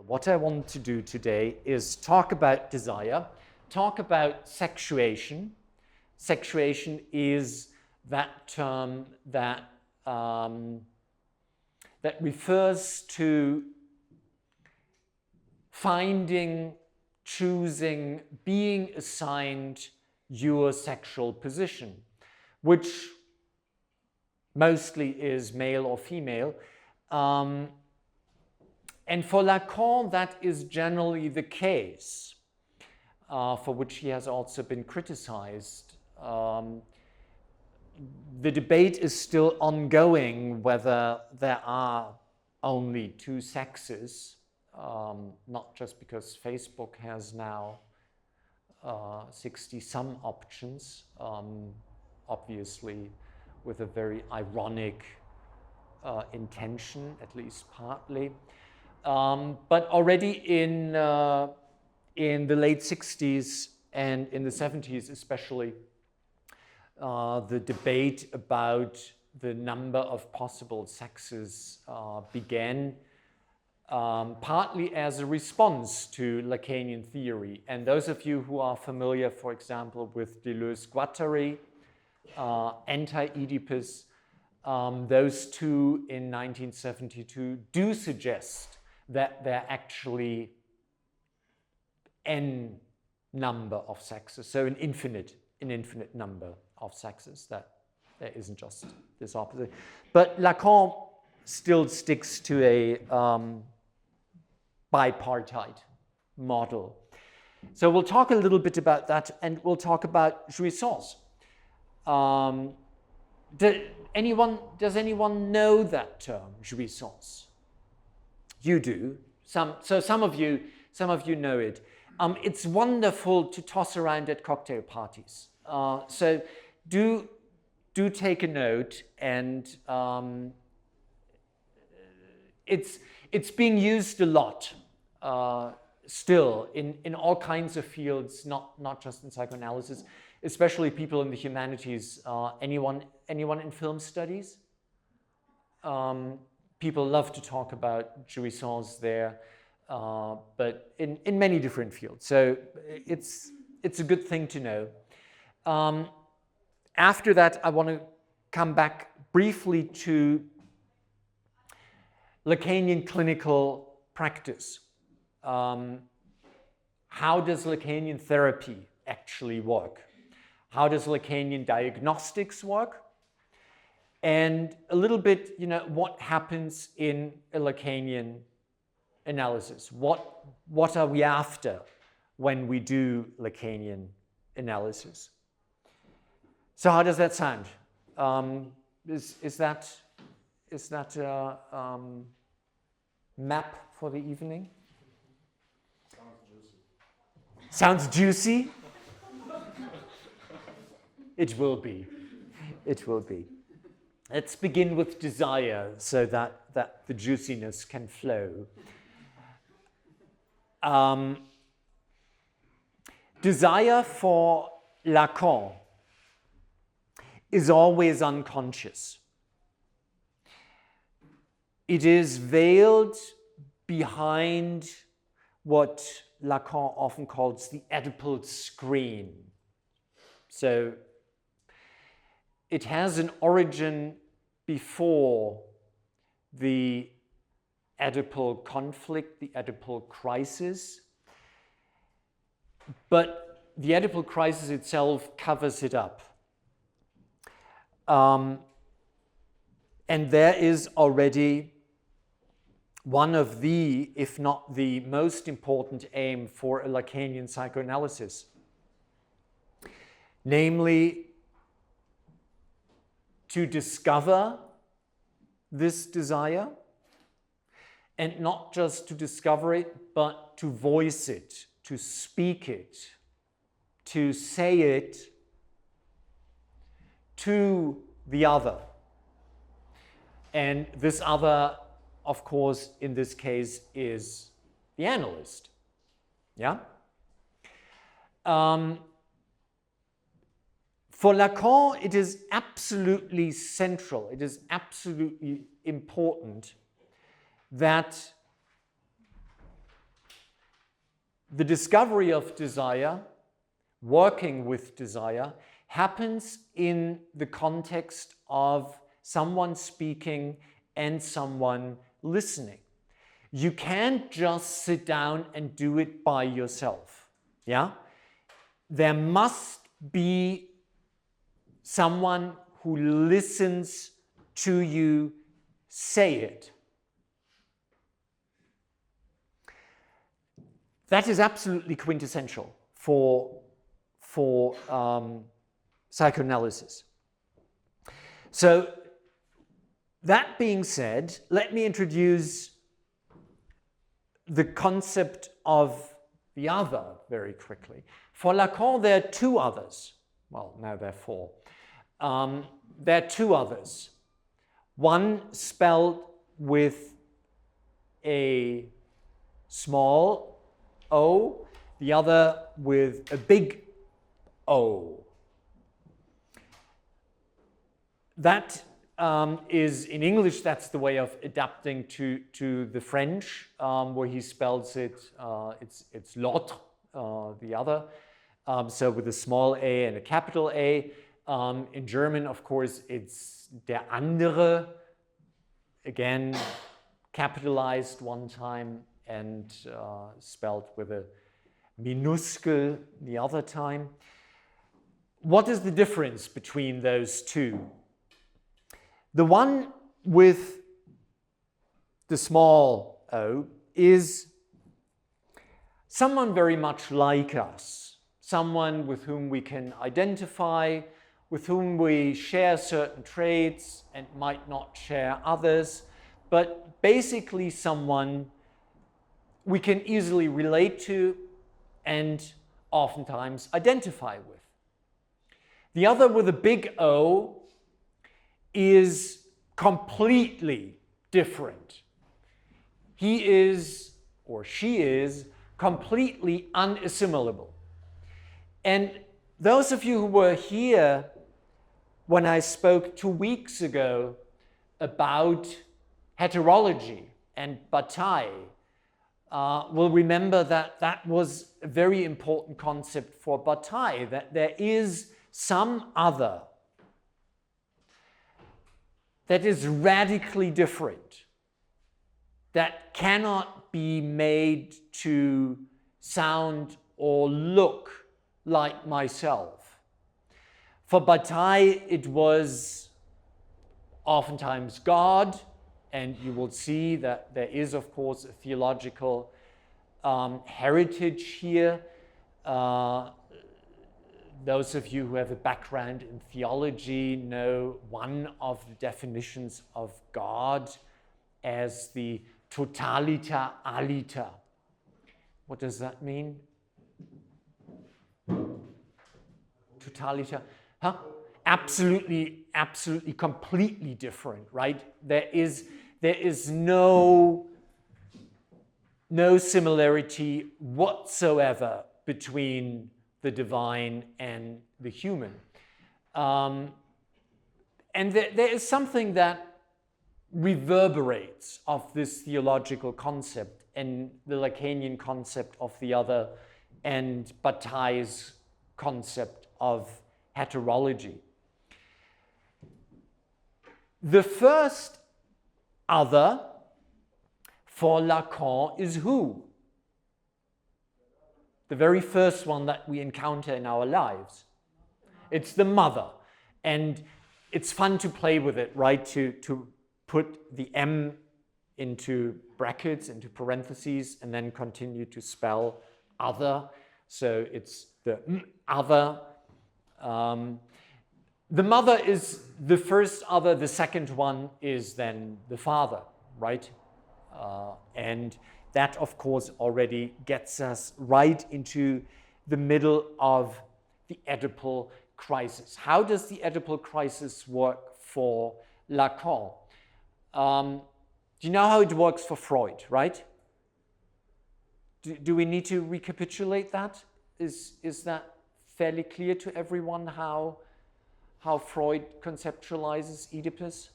What I want to do today is talk about desire, talk about sexuation. Sexuation is that term that refers to finding, choosing, being assigned your sexual position, which mostly is male or female. And for Lacan, that is generally the case, for which he has also been criticized. The debate is still ongoing whether there are only two sexes, not just because Facebook has now 60-some options, obviously with a very ironic intention, at least partly. But already in the late 60s and in the 70s especially, the debate about the number of possible sexes began, partly as a response to Lacanian theory. And those of you who are familiar, for example, with Deleuze-Guattari, Anti-Oedipus, those two in 1972 do suggest that there are actually n number of sexes, so an infinite number of sexes, that there isn't just this opposite. But Lacan still sticks to a bipartite model. So we'll talk a little bit about that, and we'll talk about jouissance. Does anyone know that term, jouissance? You do. Some of you know it. It's wonderful to toss around at cocktail parties. So do take a note, and it's being used a lot still in all kinds of fields, not just in psychoanalysis, especially people in the humanities. Anyone in film studies? People love to talk about jouissance there, but in many different fields. So it's a good thing to know. After that, I want to come back briefly to Lacanian clinical practice. How does Lacanian therapy actually work? How does Lacanian diagnostics work? And a little bit, what happens in a Lacanian analysis? What are we after when we do Lacanian analysis? So how does that sound? Is that a map for the evening? Sounds juicy? It will be. It will be. Let's begin with desire so that the juiciness can flow. Desire for Lacan is always unconscious. It is veiled behind what Lacan often calls the Oedipal screen. So it has an origin before the Oedipal conflict, the Oedipal crisis, but the Oedipal crisis itself covers it up. And there is already one of the, if not the most important aim for a Lacanian psychoanalysis, namely to discover this desire, and not just to discover it, but to voice it, to speak it, to say it to the other. And this other, of course, in this case, is the analyst. Yeah? For Lacan, it is absolutely central, it is absolutely important that the discovery of desire, working with desire, happens in the context of someone speaking and someone listening. You can't just sit down and do it by yourself. Yeah? There must be someone who listens to you say it. That is absolutely quintessential for psychoanalysis. So, that being said, let me introduce the concept of the other very quickly. For Lacan, there are two others. Well, now there are four. There are two others. One spelled with a small o, the other with a big O. That is, in English, that's the way of adapting to the French, where he spells it, it's l'autre, the other, so with a small a and a capital A. In German, of course, it's der andere, again, capitalized one time and spelled with a minuscule the other time. What is the difference between those two? The one with the small o is someone very much like us, someone with whom we can identify, with whom we share certain traits and might not share others, but basically someone we can easily relate to and oftentimes identify with. The other with a big O is completely different. He is, or she is, completely unassimilable. And those of you who were here when I spoke 2 weeks ago about heterology and Bataille, will remember that that was a very important concept for Bataille, that there is some other that is radically different, that cannot be made to sound or look like myself. For Bataille, it was oftentimes God, and you will see that there is, of course, a theological heritage here. Those of you who have a background in theology know one of the definitions of God as the totaliter aliter. What does that mean? Totaliter? Huh? Absolutely, completely different, right? There is no similarity whatsoever between the divine and the human. And there is something that reverberates of this theological concept and the Lacanian concept of the other and Bataille's concept of heterology. The first other for Lacan is who? The very first one that we encounter in our lives. It's the mother. And it's fun to play with it, right? To put the M into brackets, into parentheses, and then continue to spell other. So it's the other. The mother is the first other. The second one is then the father, right? And that, of course, already gets us right into the middle of the Oedipal crisis. How does the Oedipal crisis work for Lacan? Do you know how it works for Freud, right? Do we need to recapitulate that? Is that fairly clear to everyone how Freud conceptualizes Oedipus?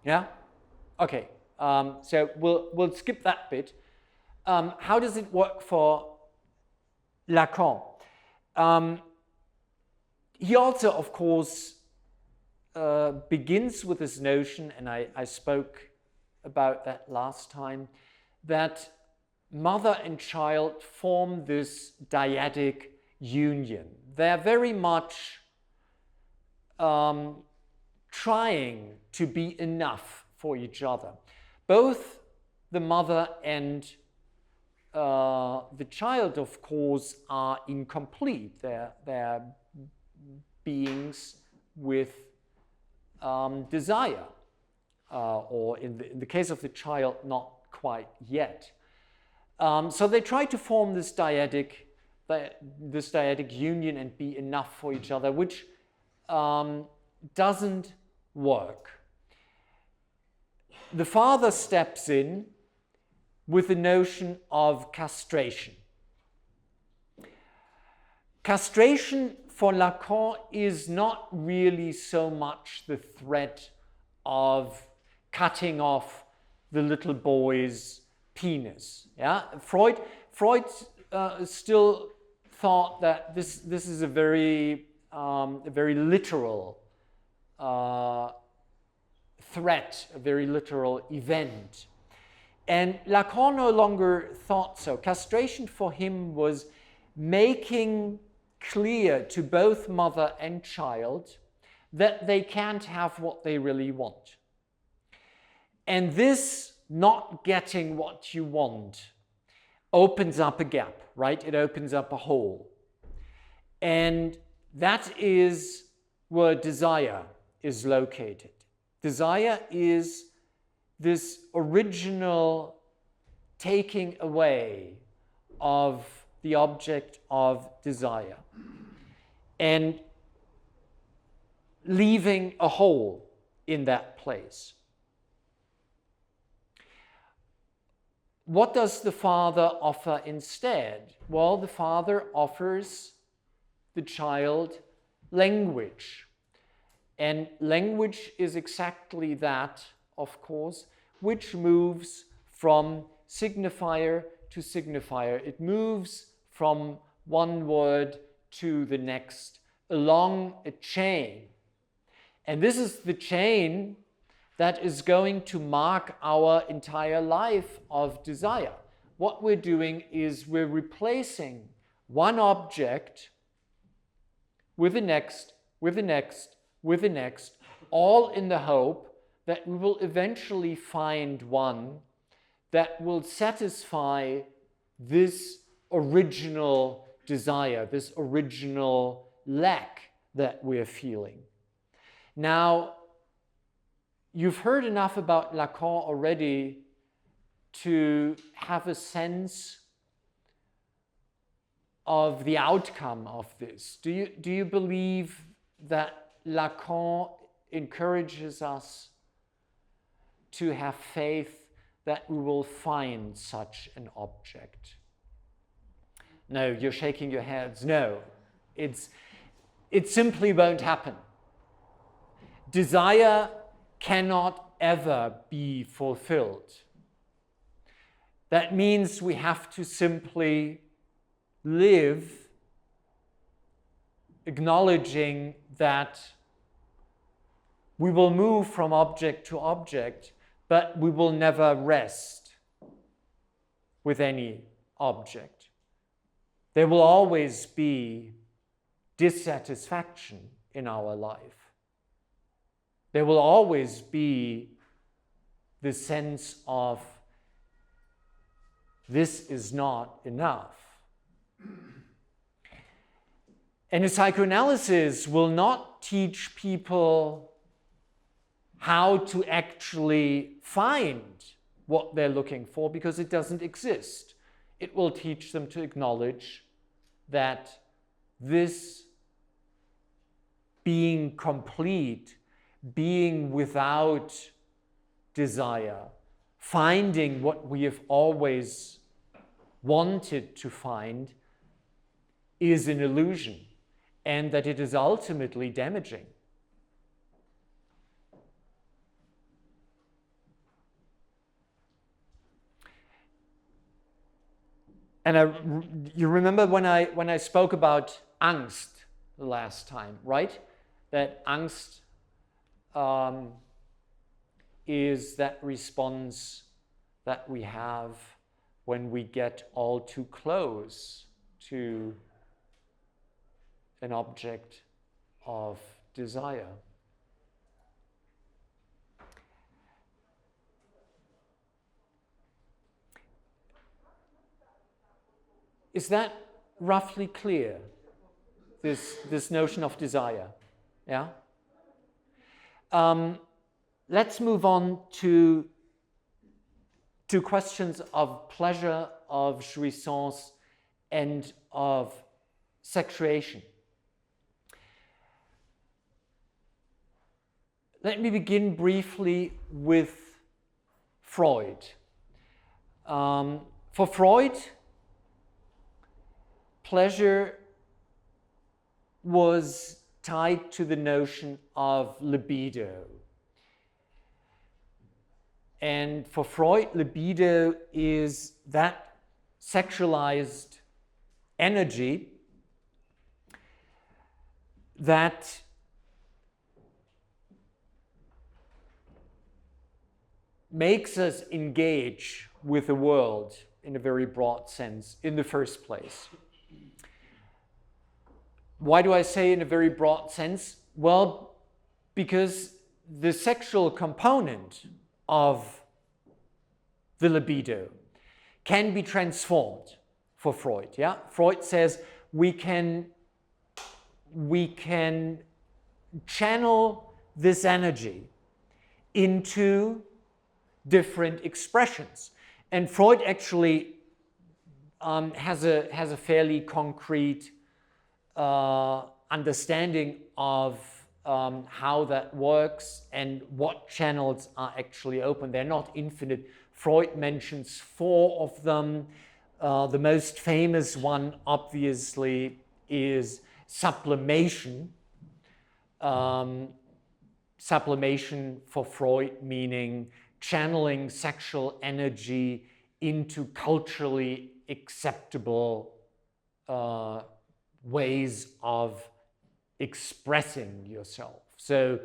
Yeah? Okay. So we'll skip that bit. How does it work for Lacan? He also, of course, begins with this notion, and I spoke about that last time, that mother and child form this dyadic union. They're very much trying to be enough for each other. Both the mother and the child, of course, are incomplete. They're beings with desire, or in the case of the child, not quite yet. So they try to form this dyadic union and be enough for each other, which doesn't work. The father steps in with the notion of castration. Castration for Lacan is not really so much the threat of cutting off the little boy's penis. Yeah? Freud still thought that this is a very literal threat, a very literal event. And Lacan no longer thought so. Castration for him was making clear to both mother and child that they can't have what they really want. And this not getting what you want opens up a gap, right? It opens up a hole. And that is where desire is located. Desire is this original taking away of the object of desire and leaving a hole in that place. What does the father offer instead? Well, the father offers the child language. And language is exactly that, of course, which moves from signifier to signifier. It moves from one word to the next along a chain. And this is the chain that is going to mark our entire life of desire. What we're doing is we're replacing one object with the next, with the next, with the next, all in the hope that we will eventually find one that will satisfy this original desire, this original lack that we're feeling. Now, you've heard enough about Lacan already to have a sense of the outcome of this. Do you believe that Lacan encourages us to have faith that we will find such an object? No, you're shaking your heads. No, it simply won't happen. Desire cannot ever be fulfilled. That means we have to simply live acknowledging that we will move from object to object, but we will never rest with any object. There will always be dissatisfaction in our life. There will always be the sense of this is not enough. And a psychoanalysis will not teach people how to actually find what they're looking for, because it doesn't exist. It will teach them to acknowledge that this being complete, being without desire, finding what we have always wanted to find, is an illusion, and that it is ultimately damaging. you remember when I spoke about Angst the last time, right? That Angst is that response that we have when we get all too close to an object of desire. Is that roughly clear, this notion of desire? Yeah? Let's move on to questions of pleasure, of jouissance, and of sexuation. Let me begin briefly with Freud. For Freud, pleasure was tied to the notion of libido. And for Freud, libido is that sexualized energy that makes us engage with the world in a very broad sense in the first place. Why do I say in a very broad sense? Well, because the sexual component of the libido can be transformed for Freud. Yeah? Freud says we can channel this energy into different expressions. And Freud actually has a fairly concrete understanding of how that works and what channels are actually open. They're not infinite. Freud mentions 4 of them. The most famous one, obviously, is sublimation. Sublimation for Freud meaning channeling sexual energy into culturally acceptable ways of expressing yourself. So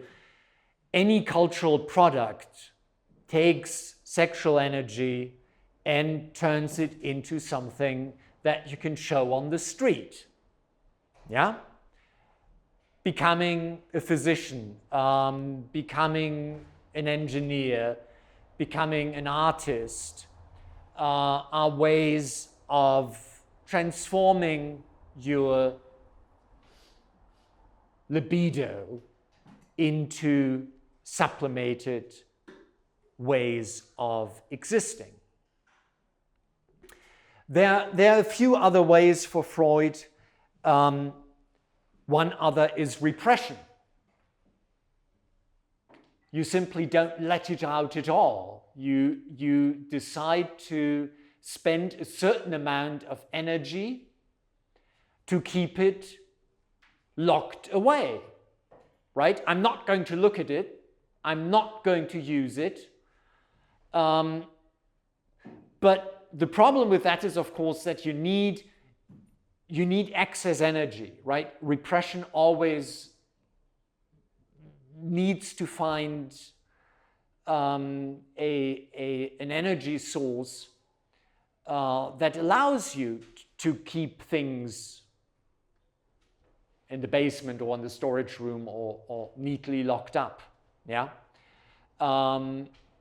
any cultural product takes sexual energy and turns it into something that you can show on the street. Yeah? Becoming a physician, becoming an engineer, becoming an artist are ways of transforming your libido into sublimated ways of existing. There are a few other ways for Freud. One other is repression. You simply don't let it out at all. You decide to spend a certain amount of energy to keep it locked away, right? I'm not going to look at it. I'm not going to use it. But the problem with that is, of course, that you need excess energy, right? Repression always needs to find an energy source that allows you to keep things in the basement or in the storage room or neatly locked up, yeah?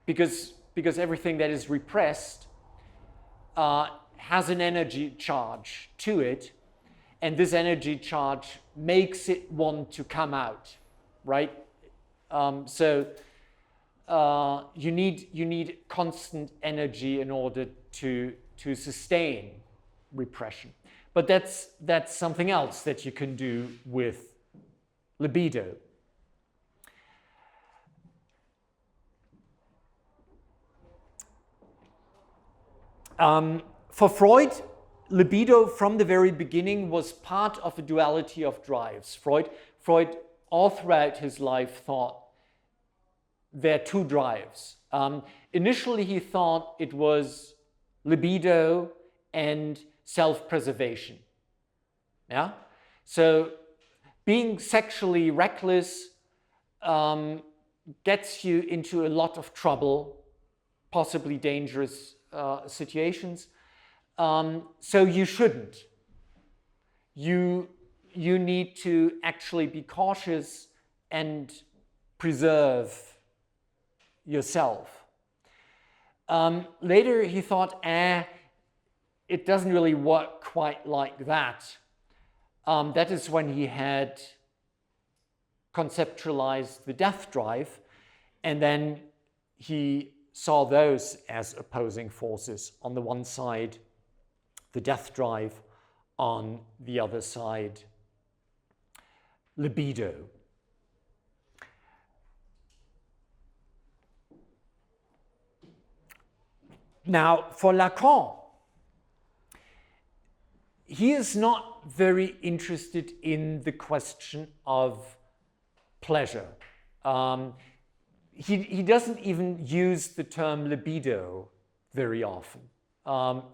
Because everything that is repressed has an energy charge to it, and this energy charge makes it want to come out, right? So you need constant energy in order to sustain repression. But that's something else that you can do with libido. For Freud, libido from the very beginning was part of a duality of drives. Freud all throughout his life thought there are 2 drives. Initially he thought it was libido and self-preservation. Yeah? So being sexually reckless gets you into a lot of trouble, possibly dangerous situations. So you shouldn't. You need to actually be cautious and preserve yourself. Later he thought, it doesn't really work quite like that. That is when he had conceptualized the death drive, and then he saw those as opposing forces. On the one side, the death drive, on the other side, libido. Now, for Lacan, he is not very interested in the question of pleasure. He doesn't even use the term libido very often.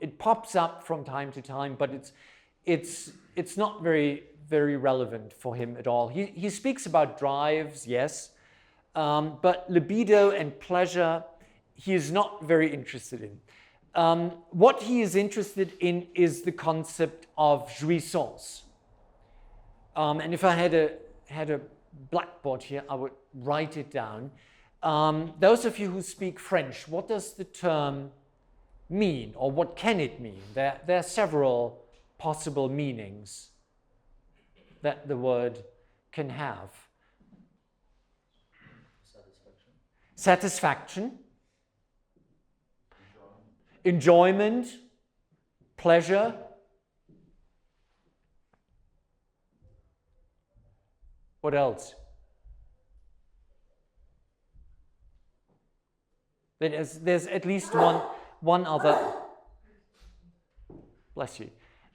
It pops up from time to time, but it's not very relevant for him at all. He speaks about drives, yes, but libido and pleasure he is not very interested in. What he is interested in is the concept of jouissance. And if I had a blackboard here, I would write it down. Those of you who speak French, what does the term mean, or what can it mean? There are several possible meanings that the word can have. Satisfaction. Enjoyment, pleasure. What else? There's at least one other. Bless you.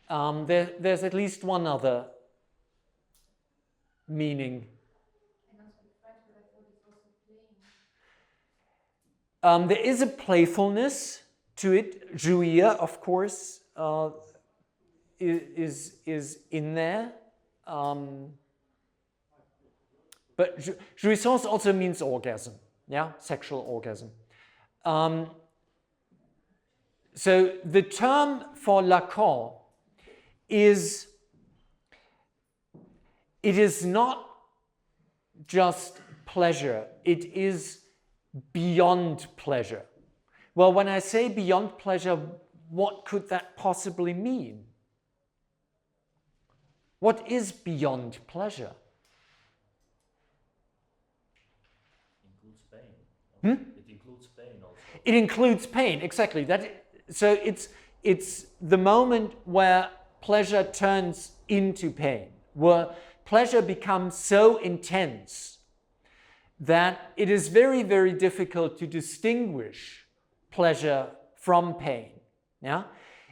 There's at least one other meaning. There is a playfulness to it. Jouir, of course, is in there. But jouissance also means orgasm, yeah, sexual orgasm. So the term for Lacan is, it is not just pleasure, it is beyond pleasure. Well, when I say beyond pleasure, what could that possibly mean? What is beyond pleasure? Includes pain. It includes pain also. It includes pain, exactly. So it's the moment where pleasure turns into pain, where pleasure becomes so intense that it is very, very difficult to distinguish pleasure from pain. Yeah?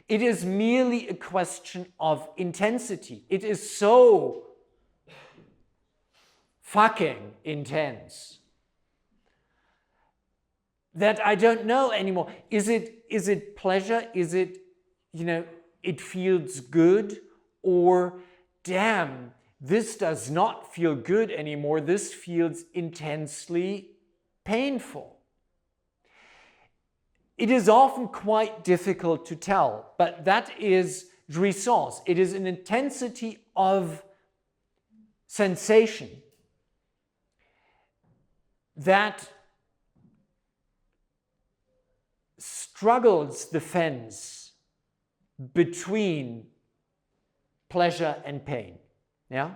It is merely a question of intensity. It is so fucking intense that I don't know anymore. Is it pleasure? Is it, it feels good? Or, damn, this does not feel good anymore. This feels intensely painful. It is often quite difficult to tell, but that is jouissance. It is an intensity of sensation that struggles the fence between pleasure and pain. Yeah?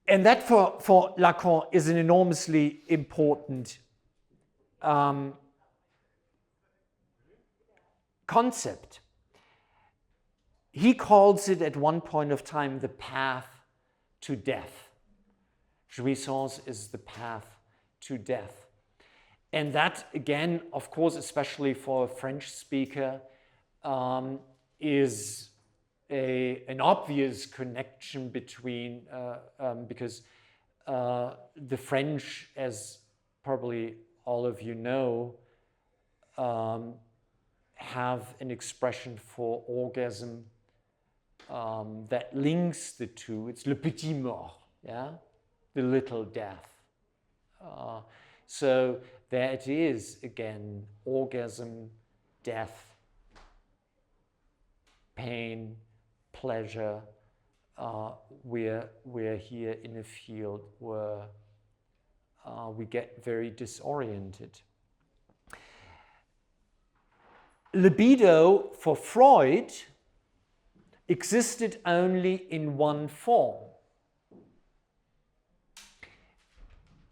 And that for Lacan is an enormously important concept. He calls it at one point of time the path to death. Jouissance is the path to death. And that, again, of course, especially for a French speaker, is an obvious connection between, because the French, as probably all of you know, have an expression for orgasm that links the two. It's le petit mort, yeah, the little death. So there it is again: orgasm, death, pain, pleasure. We're here in a field where we get very disoriented. Libido for Freud existed only in one form.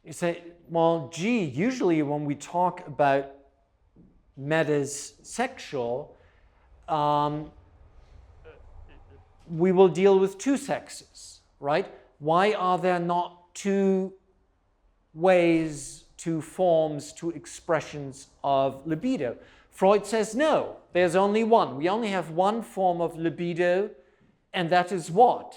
You say, well, gee, usually when we talk about matters sexual, we will deal with two sexes, right? Why are there not two ways, two forms, two expressions of libido? Freud says no, there's only one. We only have one form of libido, and that is what?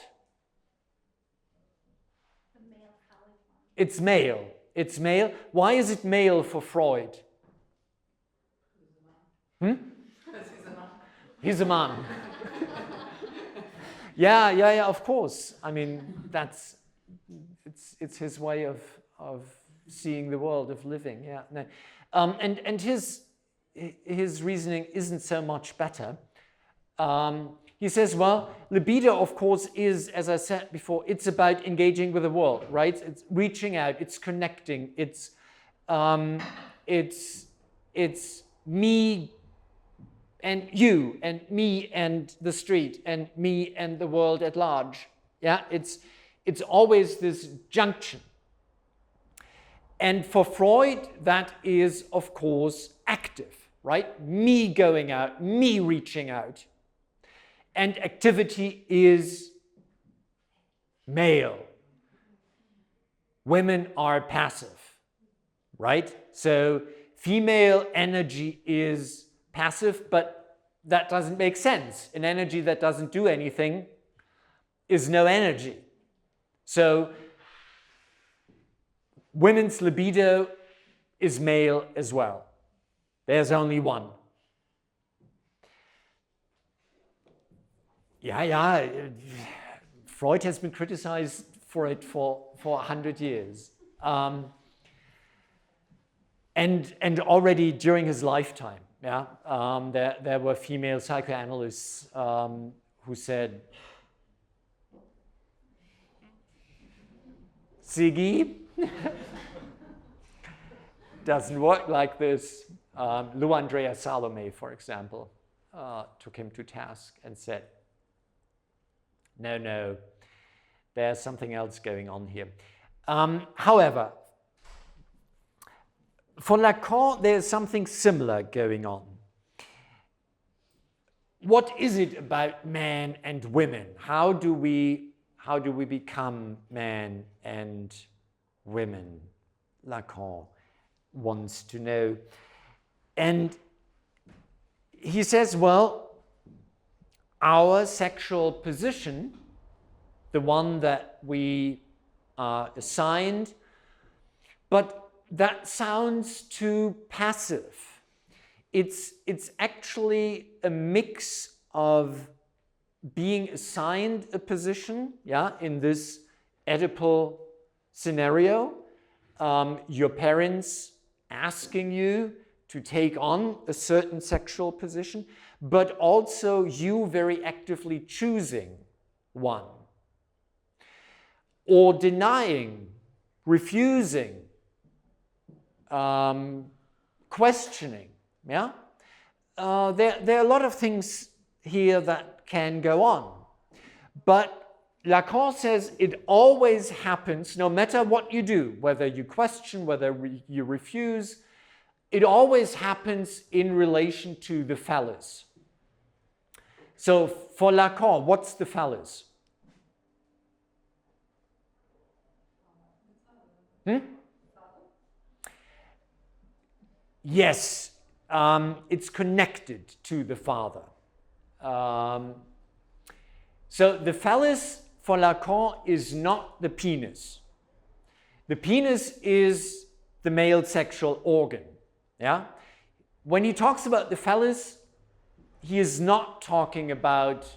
The male phallic one. It's male. It's male. Why is it male for Freud? He's a man. Yeah, of course. I mean, it's his way of seeing the world, of living. Yeah, no. And his reasoning isn't so much better. He says, well, libido, of course, is, as I said before, it's about engaging with the world, right? It's reaching out, it's connecting, it's me and you, and me and the street, and me and the world at large. Yeah, it's always this junction. And for Freud, that is, of course, active, right? Me going out, me reaching out. And activity is male. Women are passive, right? So female energy is passive, but that doesn't make sense. An energy that doesn't do anything is no energy. So women's libido is male as well. There's only one. Yeah. Freud has been criticized for it for 100 years. And already during his lifetime, yeah, there were female psychoanalysts who said, Siggy, doesn't work like this. Lou Andrea Salome, for example, took him to task and said, no, there's something else going on here. However, for Lacan, there's something similar going on. What is it about men and women? How do we become men and women? Lacan wants to know. And he says, well, our sexual position, the one that we are assigned, but that sounds too passive. It's actually a mix of being assigned a position, yeah, in this Oedipal scenario, your parents asking you to take on a certain sexual position, but also you very actively choosing one, or denying, refusing, questioning. Yeah, there are a lot of things here that can go on, but Lacan says it always happens, no matter what you do, whether you question, whether you refuse, it always happens in relation to the phallus. So for Lacan, what's the phallus? Yes, it's connected to the father. So the phallus for Lacan is not the penis. The penis is the male sexual organ. Yeah? When he talks about the phallus, he is not talking about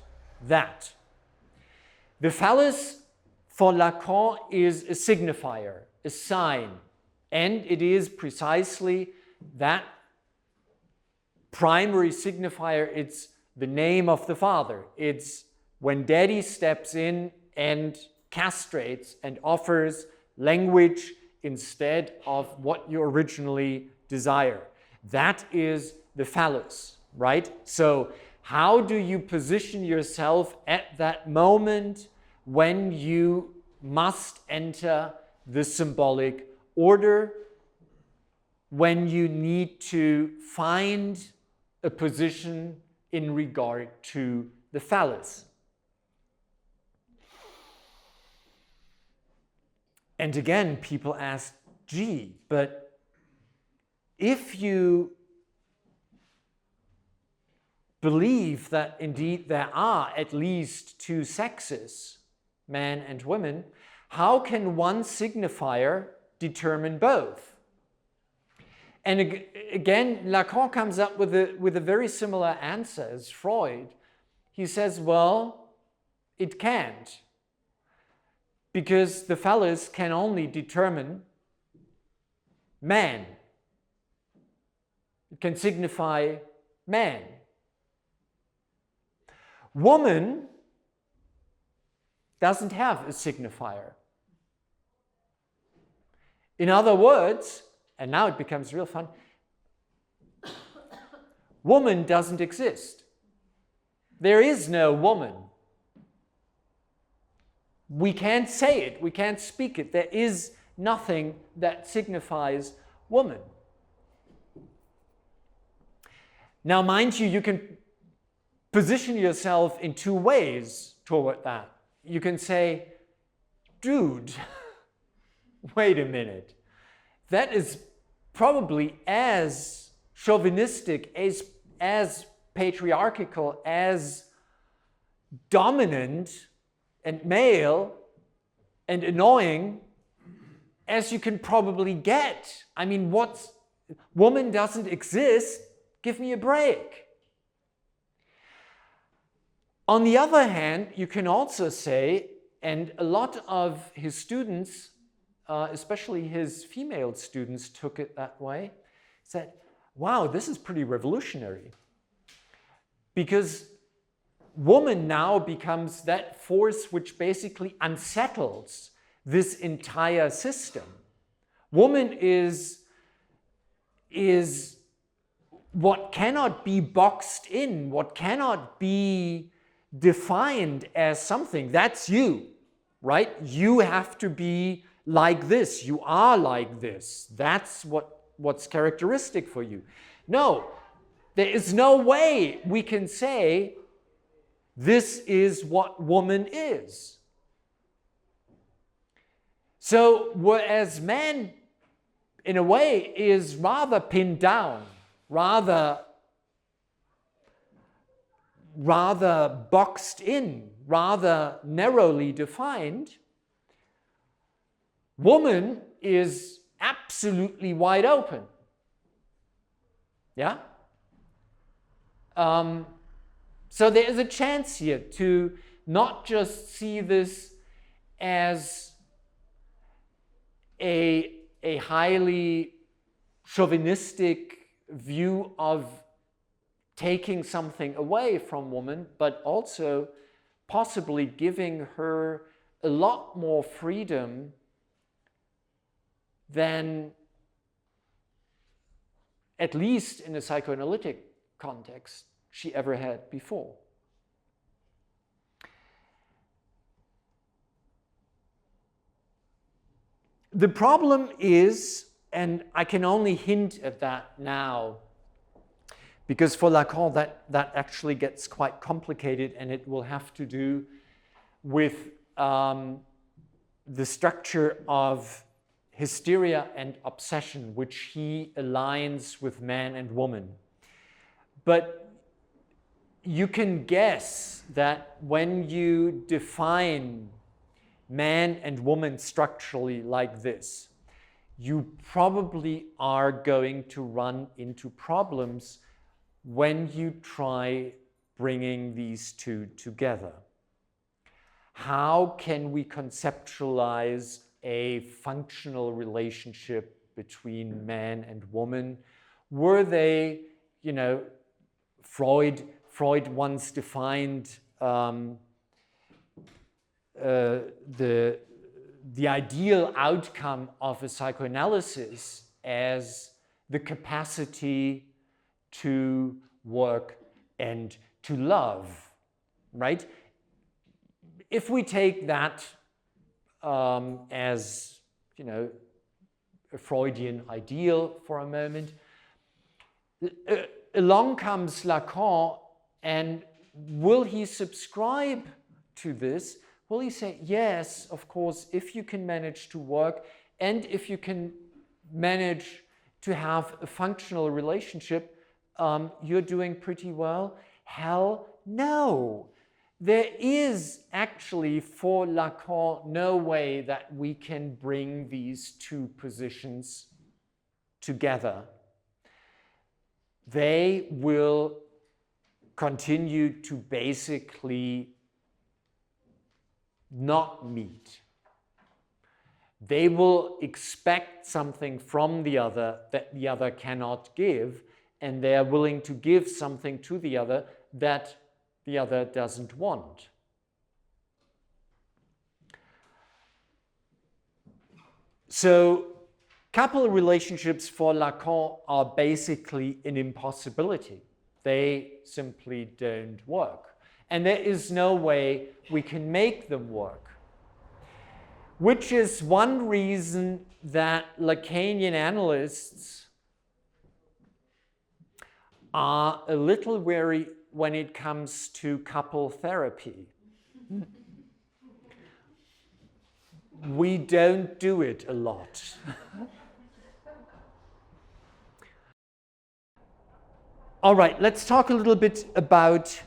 that. The phallus for Lacan is a signifier, a sign, and it is precisely that primary signifier. It's the name of the father. It's when daddy steps in and castrates and offers language instead of what you originally desire. That is the phallus, right? So how do you position yourself at that moment when you must enter the symbolic order, when you need to find a position in regard to the phallus? And again, people ask, gee, but if you believe that indeed there are at least two sexes, man and women, how can one signifier determine both? And again, Lacan comes up with a very similar answer as Freud. He says, well, it can't, because the phallus can only determine man. It can signify man. Woman doesn't have a signifier. In other words, and now it becomes real fun, woman doesn't exist. There is no woman. We can't say it, we can't speak it. There is nothing that signifies woman. Now, mind you, you can position yourself in two ways toward that. You can say, dude, wait a minute. That is probably as chauvinistic, as patriarchal, as dominant and male and annoying as you can probably get. I mean, woman doesn't exist? Give me a break. On the other hand, you can also say, and a lot of his students, especially his female students, took it that way, said, wow, this is pretty revolutionary. Because woman now becomes that force which basically unsettles this entire system. Woman is what cannot be boxed in, what cannot be defined as something. That's you, right? You have to be like this. You are like this. That's what's characteristic for you. No, there is no way we can say this is what woman is. So whereas man, in a way, is rather pinned down, rather boxed in, rather narrowly defined, woman is absolutely wide open. Yeah? So there is a chance here to not just see this as a highly chauvinistic view of taking something away from woman, but also possibly giving her a lot more freedom than, at least in a psychoanalytic context, she ever had before. The problem is, and I can only hint at that now, because for Lacan that actually gets quite complicated, and it will have to do with the structure of hysteria and obsession, which he aligns with man and woman. But you can guess that when you define man and woman structurally like this, you probably are going to run into problems when you try bringing these two together. How can we conceptualize a functional relationship between man and woman? Were they, you know, Freud once defined the ideal outcome of a psychoanalysis as the capacity to work and to love, right? If we take that as, you know, a Freudian ideal for a moment, along comes Lacan, and will he subscribe to this? Will he say, yes, of course, if you can manage to work and if you can manage to have a functional relationship, you're doing pretty well? Hell no. There is actually, for Lacan, no way that we can bring these two positions together. They will continue to basically not meet. They will expect something from the other that the other cannot give, and they are willing to give something to the other that the other doesn't want. So, couple relationships for Lacan are basically an impossibility. They simply don't work. And there is no way we can make them work. Which is one reason that Lacanian analysts are a little wary when it comes to couple therapy. We don't do it a lot. All right, let's talk a little bit about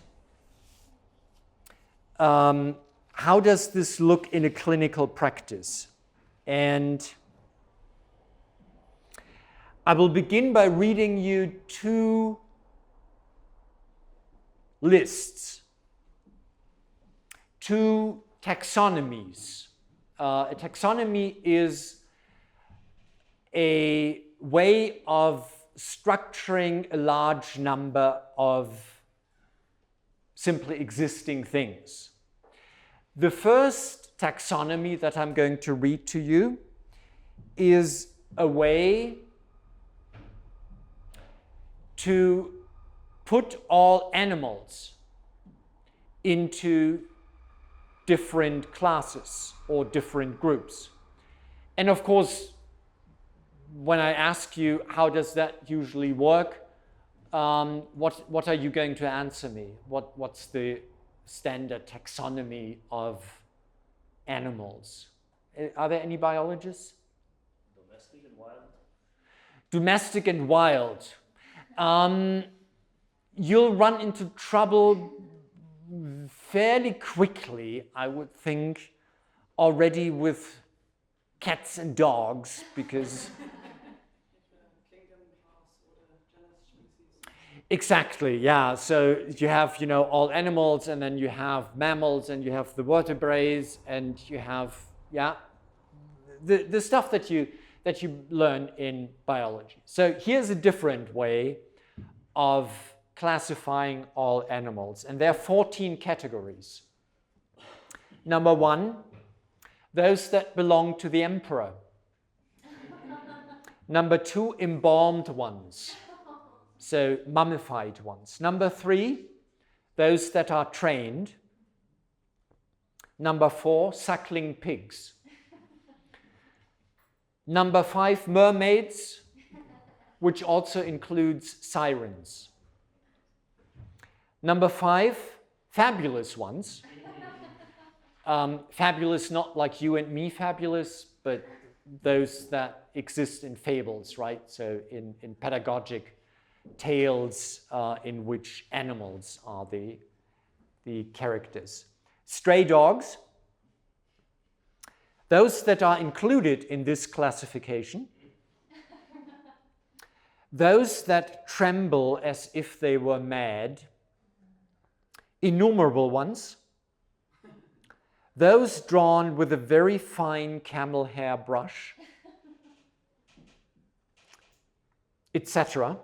how does this look in a clinical practice. And I will begin by reading you two lists, two taxonomies. A taxonomy is a way of structuring a large number of simply existing things. The first taxonomy that I'm going to read to you is a way to put all animals into different classes or different groups. And of course, when I ask you how does that usually work, what are you going to answer me? What's the standard taxonomy of animals? Are there any biologists? Domestic and wild. Domestic and wild. You'll run into trouble fairly quickly, I would think, already with cats and dogs, because exactly, yeah. So you have, you know, all animals, and then you have mammals, and you have the vertebrates, and you have, yeah, the stuff that you learn in biology. So here's a different way of classifying all animals, and there are 14 categories. Number one, those that belong to the emperor. Number two, embalmed ones, so mummified ones. Number three, those that are trained. Number four, suckling pigs. Number five, mermaids, which also includes sirens. Number five, fabulous ones. Fabulous, not like you and me fabulous, but those that exist in fables, right? So in pedagogic tales in which animals are the characters. Stray dogs, those that are included in this classification. Those that tremble as if they were mad. innumerable ones, those drawn with a very fine camel hair brush, etc.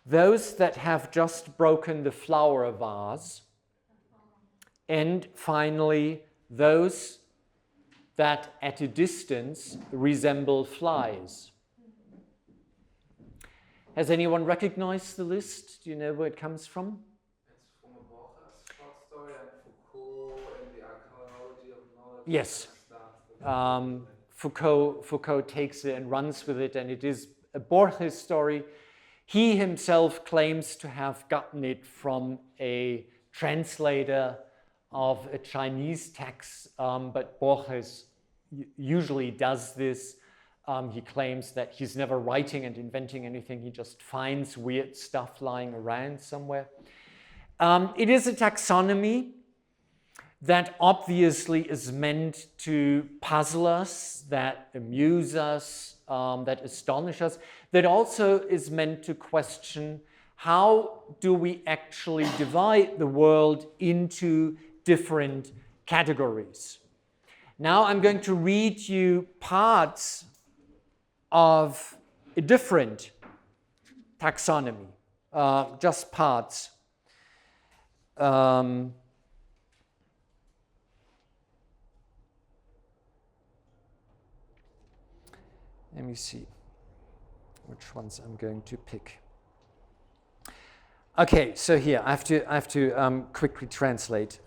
Those that have just broken the flower vase, and finally those that at a distance resemble flies. Has anyone recognized the list? Do you know where it comes from? It's from a Borges short story and Foucault and the archaeology of knowledge. Yes. Foucault takes it and runs with it, and it is a Borges story. He himself claims to have gotten it from a translator of a Chinese text, but Borges usually does this. He claims that he's never writing and inventing anything. He just finds weird stuff lying around somewhere. It is a taxonomy that obviously is meant to puzzle us, that amuse us, that astonish us, that also is meant to question how do we actually divide the world into different categories. Now I'm going to read you parts of a different taxonomy, just parts. Let me see which ones I'm going to pick. Okay, so here I have to quickly translate.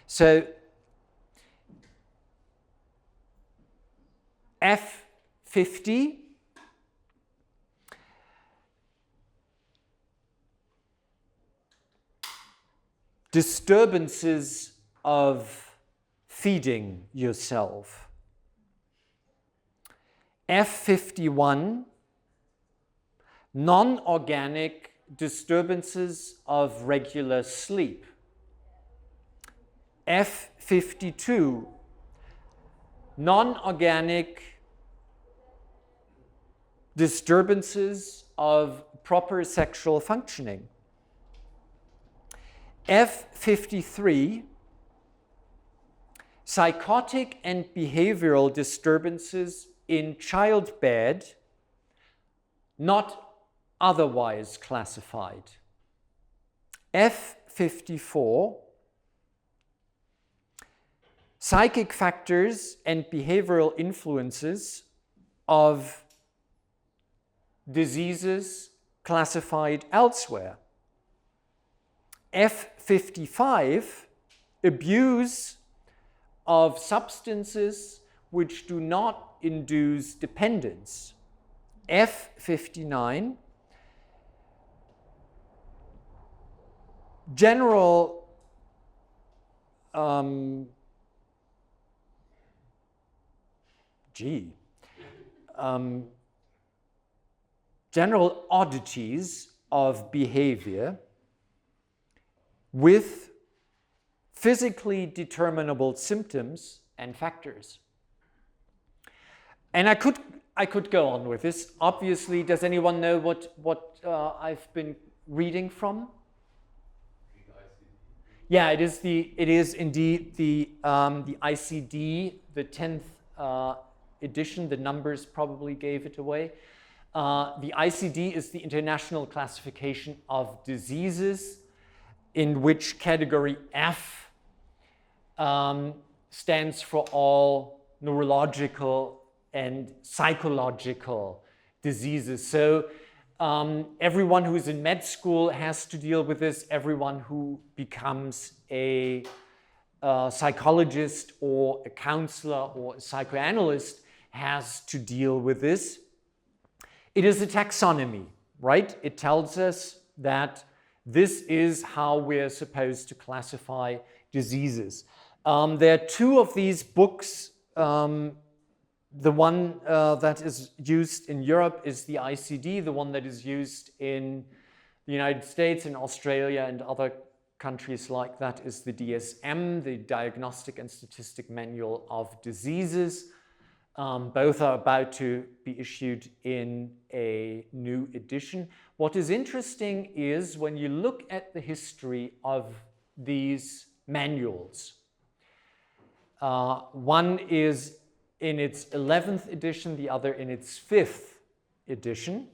So F50 disturbances of feeding yourself. F51 non-organic disturbances of regular sleep. F52 non-organic disturbances of proper sexual functioning. F53 psychotic and behavioral disturbances in childbed, not otherwise classified. F54 psychic factors and behavioral influences of diseases classified elsewhere. F55 abuse of substances which do not induce dependence. F59 general general oddities of behavior with physically determinable symptoms and factors. And I could go on with this. Obviously, does anyone know what I've been reading from? Yeah, it is indeed the ICD, the 10th edition. The numbers probably gave it away. The ICD is the International Classification of Diseases, in which category F stands for all neurological and psychological diseases. So everyone who is in med school has to deal with this. Everyone who becomes a psychologist or a counselor or a psychoanalyst has to deal with this. It is a taxonomy, right? It tells us that this is how we're supposed to classify diseases. There are two of these books. The one that is used in Europe is the ICD. The one that is used in the United States and Australia and other countries like that is the DSM, the Diagnostic and Statistic Manual of Diseases. Both are about to be issued in a new edition. What is interesting is when you look at the history of these manuals, one is in its 11th edition, the other in its 5th edition.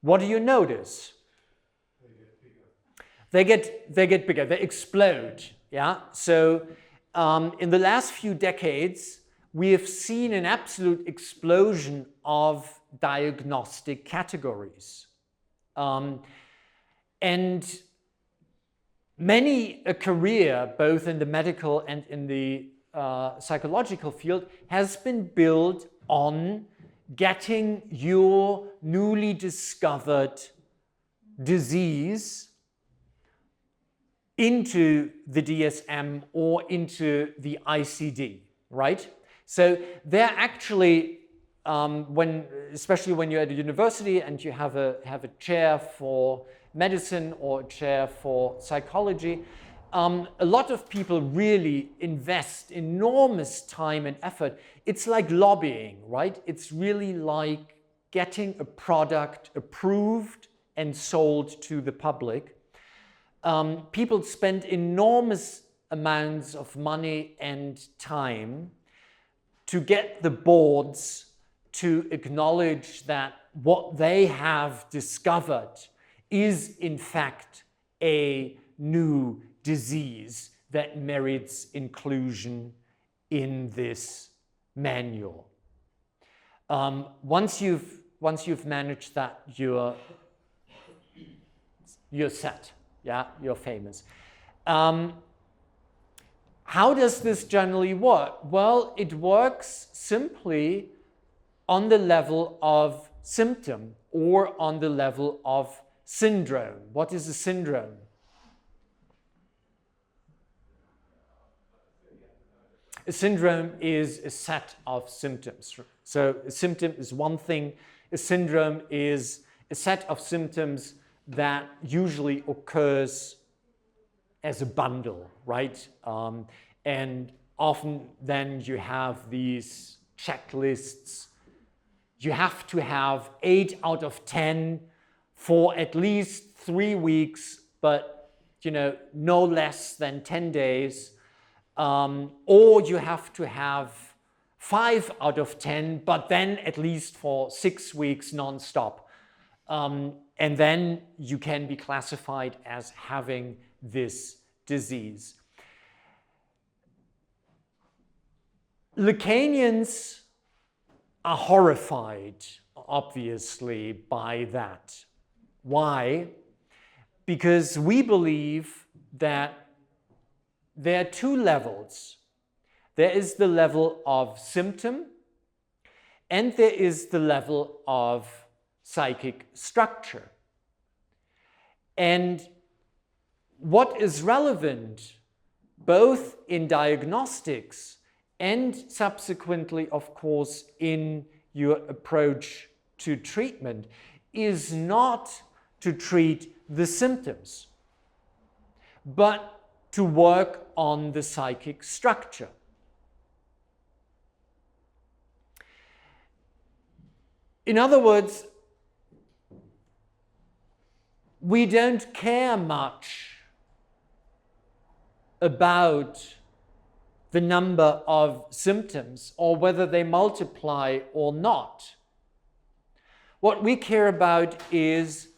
What do you notice? They get bigger, they explode. Yeah. So in the last few decades, we have seen an absolute explosion of diagnostic categories. And many a career, both in the medical and in the psychological field, has been built on getting your newly discovered disease into the DSM or into the ICD, right? So they're actually, especially when you're at a university and you have a chair for medicine or a chair for psychology, a lot of people really invest enormous time and effort. It's like lobbying, right? It's really like getting a product approved and sold to the public. People spend enormous amounts of money and time to get the boards to acknowledge that what they have discovered is in fact a new disease that merits inclusion in this manual. Once you've managed that, you're set. Yeah, you're famous. How does this generally work? Well, it works simply on the level of symptom or on the level of syndrome. What is a syndrome? A syndrome is a set of symptoms. So a symptom is one thing. A syndrome is a set of symptoms that usually occurs as a bundle, right? And often then you have these checklists. You have to have 8 out of 10 for at least 3 weeks, but no less than 10 days. Or you have to have 5 out of 10, but then at least for 6 weeks nonstop. And then you can be classified as having this disease. Lacanians are horrified, obviously, by that. Why? Because we believe that there are 2 levels. There is the level of symptom, and there is the level of psychic structure. And what is relevant, both in diagnostics and subsequently, of course, in your approach to treatment, is not to treat the symptoms, but to work on the psychic structure. In other words, we don't care much about the number of symptoms or whether they multiply or not. What we care about is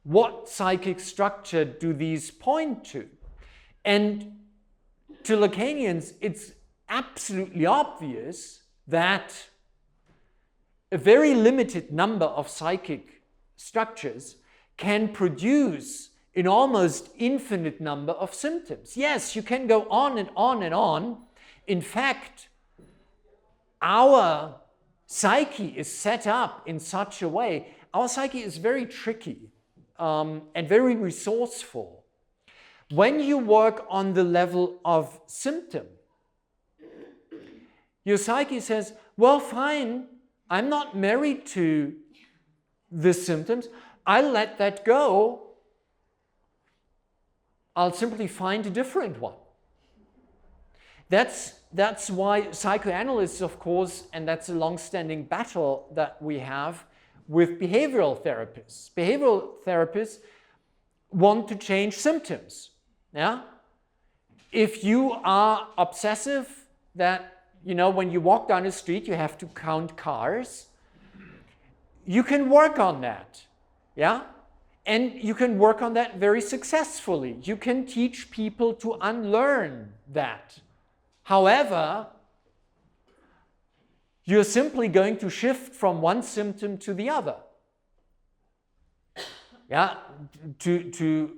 what psychic structure do these point to? And to Lacanians, it's absolutely obvious that a very limited number of psychic structures can produce an almost infinite number of symptoms. Yes, you can go on and on and on. In fact, our psyche is set up in such a way, our psyche is very tricky and very resourceful. When you work on the level of symptom, your psyche says, well, fine, I'm not married to the symptoms. I'll let that go. I'll simply find a different one. That's that's why psychoanalysts, of course, and that's a long-standing battle that we have with behavioral therapists. Behavioral therapists want to change symptoms. Yeah? If you are obsessive that, when you walk down the street, you have to count cars, you can work on that. Yeah? And you can work on that very successfully. You can teach people to unlearn that. However, you're simply going to shift from one symptom to the other. Yeah, to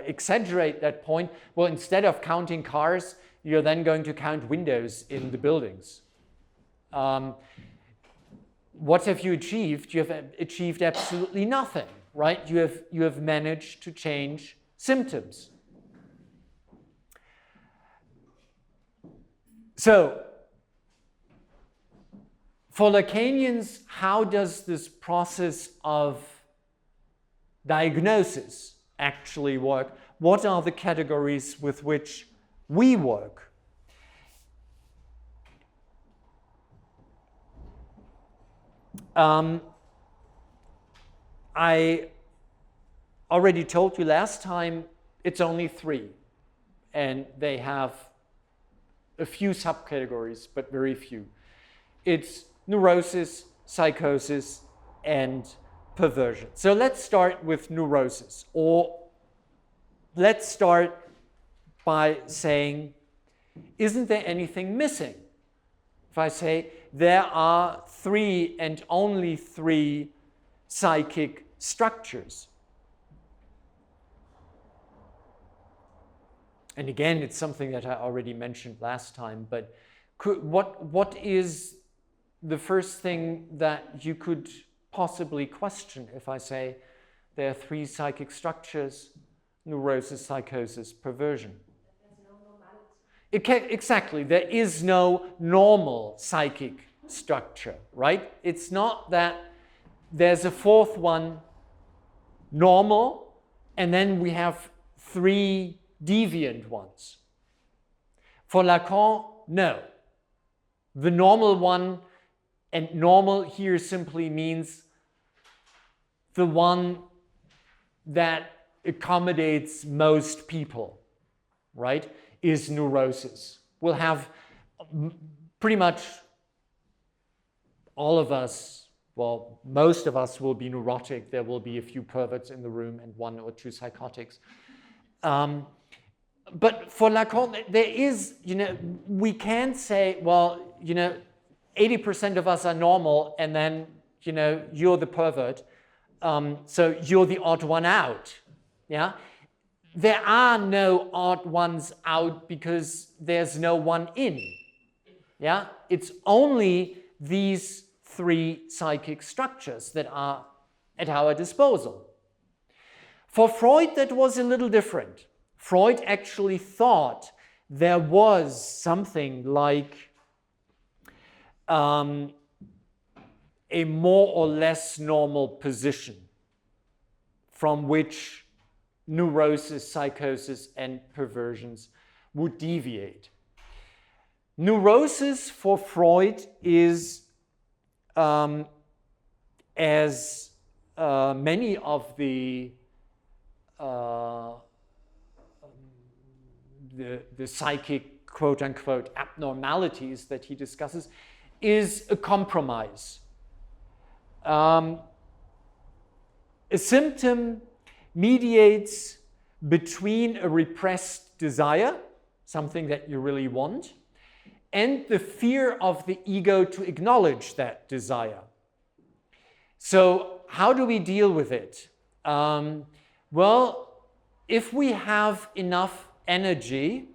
exaggerate that point, well, instead of counting cars, you're then going to count windows in the buildings. What have you achieved? You have achieved absolutely nothing, right? You have managed to change symptoms. So, for Lacanians, how does this process of diagnosis actually work? What are the categories with which we work? I already told you last time it's only 3, and they have a few subcategories, but very few. It's neurosis, psychosis, and perversion. So let's start with neurosis, or let's start by saying, isn't there anything missing? If I say there are 3 and only 3 psychic structures. And again, it's something that I already mentioned last time, but what is the first thing that you could possibly question if I say there are 3 psychic structures: neurosis, psychosis, perversion? There's no normality. Exactly, there is no normal psychic structure, right? It's not that there's a 4th one, normal, and then we have 3 deviant ones. For Lacan, no. The normal one, and normal here simply means the one that accommodates most people, right, is neurosis. We'll have pretty much all of us, well, most of us will be neurotic. There will be a few perverts in the room and 1 or 2 psychotics. But for Lacan, there is, we can't say, well, 80% of us are normal, and then, you're the pervert, so you're the odd one out. Yeah? There are no odd ones out because there's no one in. Yeah? It's only these 3 psychic structures that are at our disposal. For Freud, that was a little different. Freud actually thought there was something like a more or less normal position from which neurosis, psychosis, and perversions would deviate. Neurosis for Freud is, as many of the psychic, quote-unquote, abnormalities that he discusses, is a compromise. A symptom mediates between a repressed desire, something that you really want, and the fear of the ego to acknowledge that desire. So how do we deal with it? Well, if we have enough energy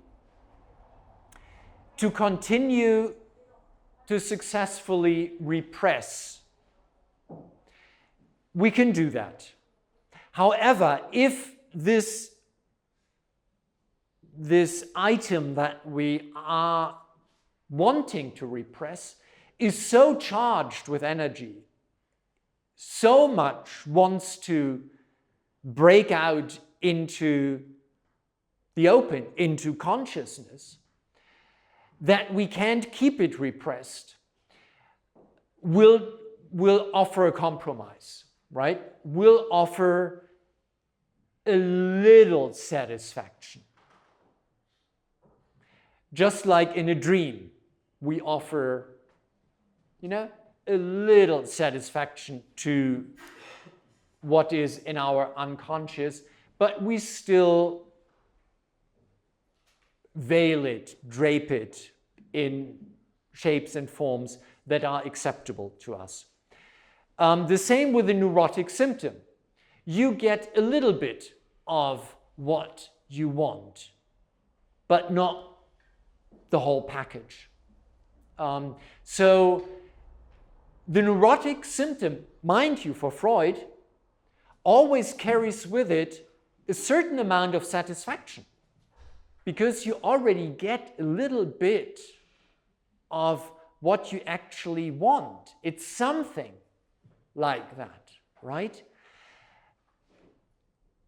to continue to successfully repress, we can do that. However, if this item that we are wanting to repress is so charged with energy, so much wants to break out into the open into consciousness, that we can't keep it repressed, will offer a compromise, right? Will offer a little satisfaction. Just like in a dream, we offer, a little satisfaction to what is in our unconscious, but we still veil it, drape it in shapes and forms that are acceptable to us. The same with the neurotic symptom. You get a little bit of what you want, but not the whole package. So the neurotic symptom, mind you, for Freud, always carries with it a certain amount of satisfaction, because you already get a little bit of what you actually want. It's something like that, right?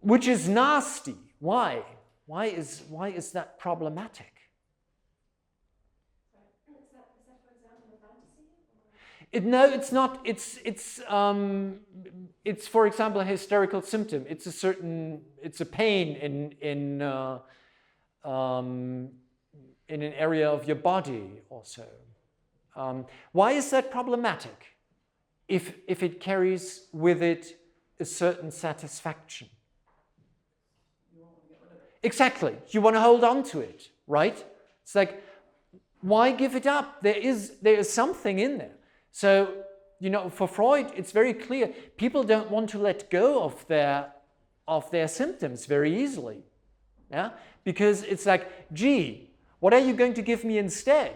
Which is nasty. Why? Why is that problematic? Is that, for example, a fantasy? No, it's not. It's for example a hysterical symptom. It's a pain in an area of your body also. Why is that problematic? If it carries with it a certain satisfaction. Exactly. You want to hold on to it, right? It's like, why give it up? There is something in there. So, for Freud, it's very clear. People don't want to let go of their symptoms very easily. Yeah? Because it's like, gee, what are you going to give me instead?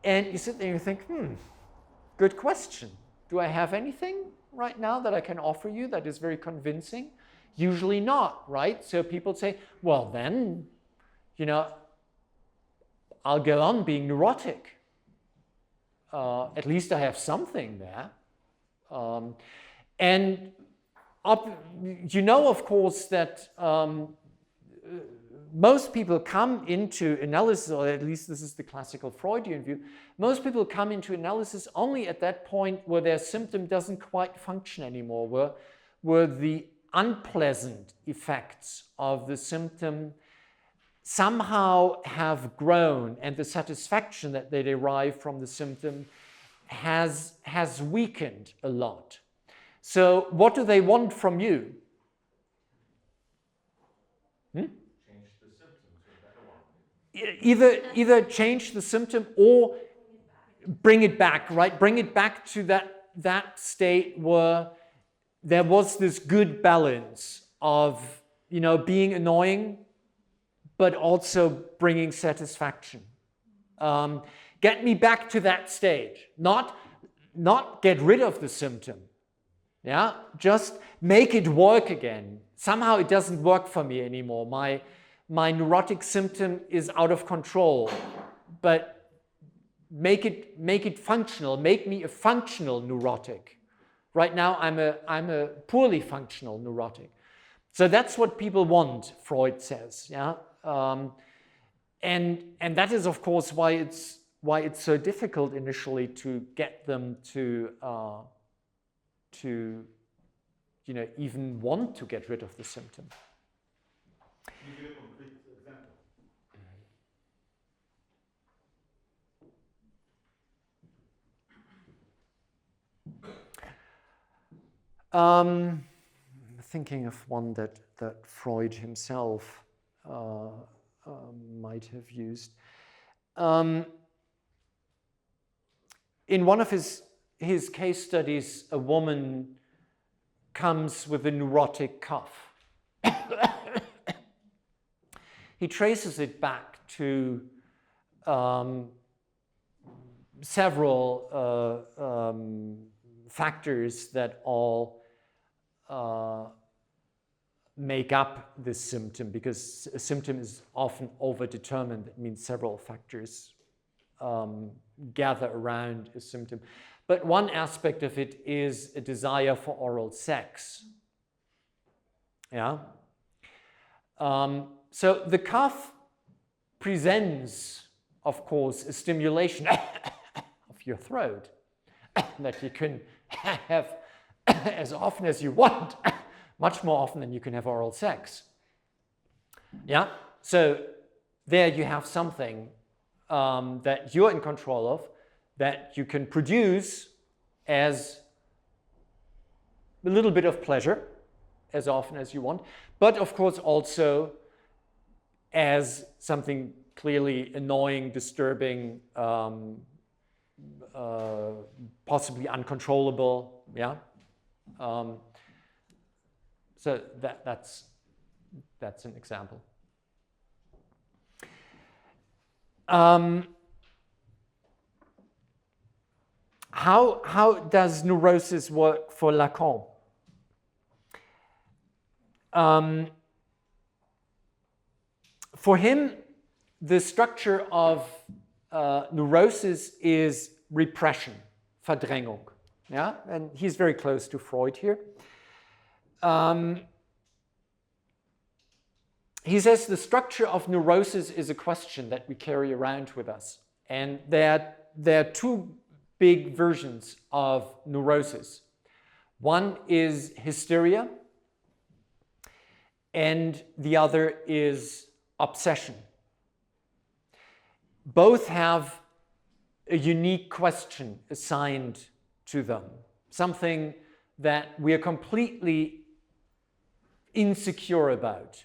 And you sit there and you think, good question. Do I have anything right now that I can offer you that is very convincing? Usually not, right? So people say, well then, I'll go on being neurotic. At least I have something there. And of course, that most people come into analysis, or at least this is the classical Freudian view, most people come into analysis only at that point where their symptom doesn't quite function anymore, where the unpleasant effects of the symptom somehow have grown, and the satisfaction that they derive from the symptom has weakened a lot. So what do they want from you? Change the symptom to a better one. Either change the symptom or bring it back, right? Bring it back to that state where there was this good balance of, being annoying, but also bringing satisfaction. Get me back to that stage. Not get rid of the symptom. Yeah, just make it work again. Somehow it doesn't work for me anymore. My neurotic symptom is out of control, but make it functional. Make me a functional neurotic. Right now, I'm a poorly functional neurotic. So that's what people want, Freud says. Yeah, and that is, of course, why it's so difficult initially to get them to even want to get rid of the symptom. Can you give a concrete example? Thinking of one that Freud himself might have used. In one of his case studies, a woman comes with a neurotic cough. He traces it back to several factors that all make up this symptom, because a symptom is often overdetermined. That means several factors gather around a symptom. But one aspect of it is a desire for oral sex. Yeah. So the cough presents, of course, a stimulation of your throat that you can have as often as you want, much more often than you can have oral sex. Yeah, so there you have something that you're in control of, that you can produce as a little bit of pleasure as often as you want, but of course also as something clearly annoying, disturbing, possibly uncontrollable. Yeah. So that's an example. How does neurosis work for Lacan? For him, the structure of neurosis is repression, Verdrängung. Yeah, and he's very close to Freud here. He says the structure of neurosis is a question that we carry around with us, and there are two big versions of neurosis. One is hysteria, and the other is obsession. Both have a unique question assigned to them, something that we are completely insecure about.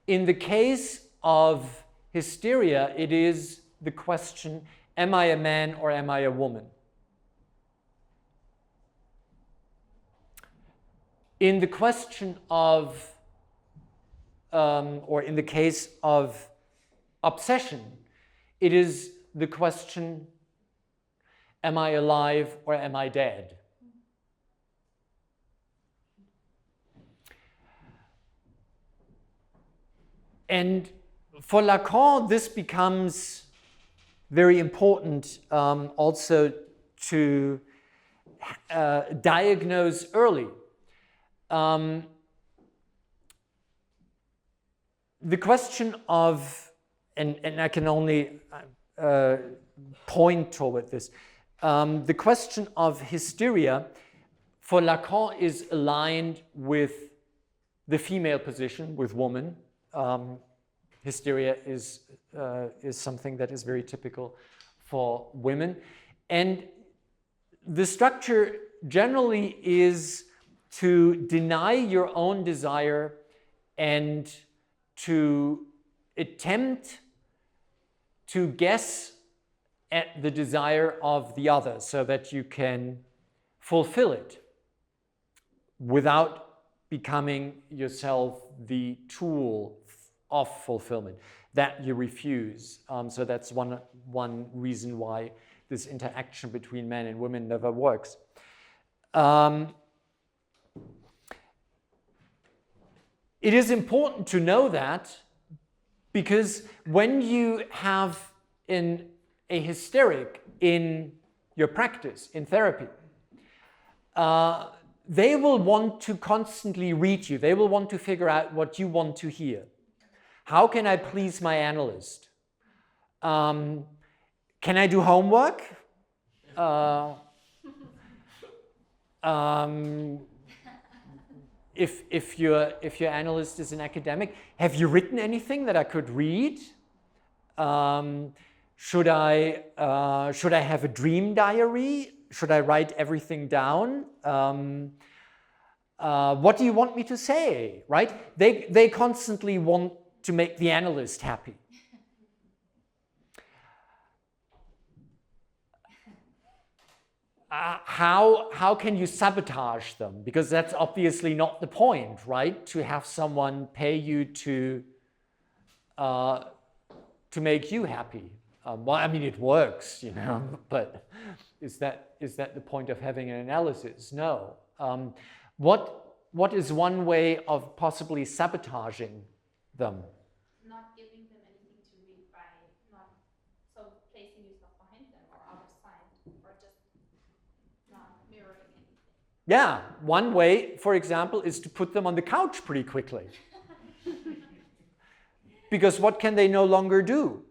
In the case of hysteria, it is the question, am I a man or am I a woman? In the question of, or in the case of obsession, it is the question, am I alive or am I dead? And for Lacan, this becomes very important also to diagnose early. The question of, and I can only point toward this, the question of hysteria for Lacan is aligned with the female position, with woman. Hysteria is something that is very typical for women. And the structure generally is to deny your own desire and to attempt to guess at the desire of the other so that you can fulfill it without becoming yourself the tool of fulfillment that you refuse. So that's one reason why this interaction between men and women never works. It is important to know that, because when you have a hysteric in your practice, in therapy, they will want to constantly read you. They will want to figure out what you want to hear. How can I please my analyst? Can I do homework? If your analyst is an academic, have you written anything that I could read? Should I have a dream diary? Should I write everything down? What do you want me to say? Right? They constantly want to make the analyst happy. How can you sabotage them? Because that's obviously not the point, right? To have someone pay you to make you happy. Well, I mean, it works, you know, but is that the point of having an analysis? No. What is one way of possibly sabotaging them? Not giving them anything to read by not placing yourself behind them or out of sight, or just not mirroring anything. Yeah, one way, for example, is to put them on the couch pretty quickly. Because what can they no longer do?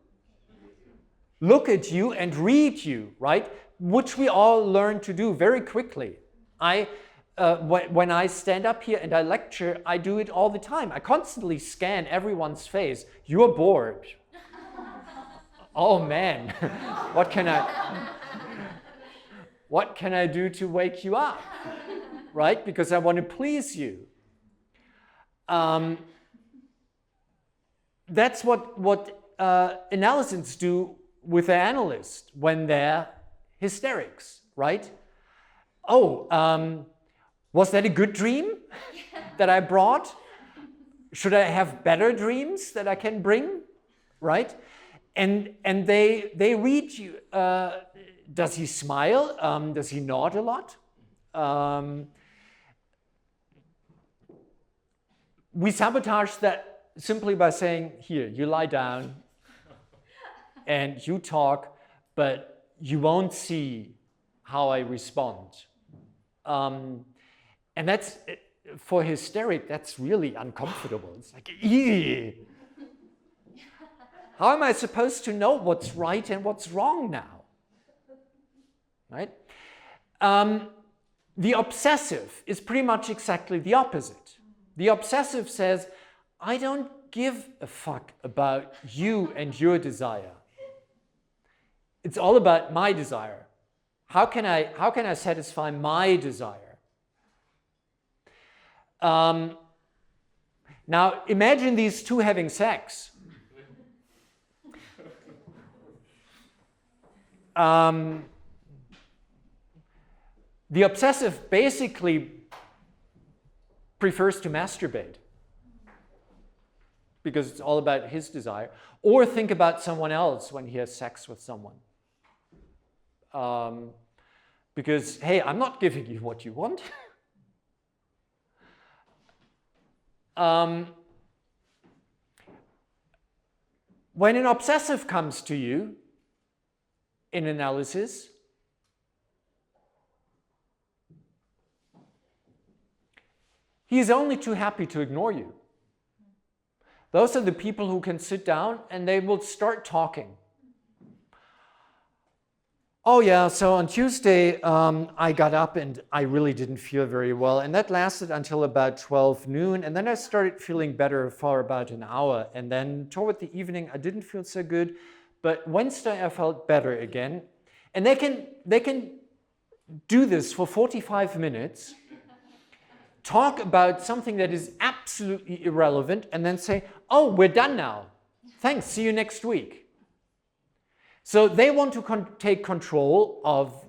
Look at you and read you, right? Which we all learn to do very quickly. When I stand up here and I lecture, I do it all the time. I constantly scan everyone's face. You're bored. Oh man, what can I do to wake you up? Right? Because I want to please you. That's what analysts do with the analyst when they're hysterics, right? Oh, was that a good dream that I brought? Should I have better dreams that I can bring, right? And they read you. Does he smile? Does he nod a lot? We sabotage that simply by saying, here, you lie down and you talk, but you won't see how I respond. And that's, for hysteric, that's really uncomfortable. It's like, eee. How am I supposed to know what's right and what's wrong now? Right? The obsessive is pretty much exactly the opposite. The obsessive says, I don't give a fuck about you and your desire. It's all about my desire. How can I satisfy my desire? Now imagine these two having sex. The obsessive basically prefers to masturbate because it's all about his desire, or think about someone else when he has sex with someone. Because, hey, I'm not giving you what you want. When an obsessive comes to you in analysis, he is only too happy to ignore you. Those are the people who can sit down and they will start talking. Oh yeah, so on Tuesday I got up and I really didn't feel very well, and that lasted until about 12 noon, and then I started feeling better for about an hour, and then toward the evening I didn't feel so good, but Wednesday I felt better again. And they can do this for 45 minutes, talk about something that is absolutely irrelevant, and then say, oh, we're done now. Thanks, see you next week. So they want to take control of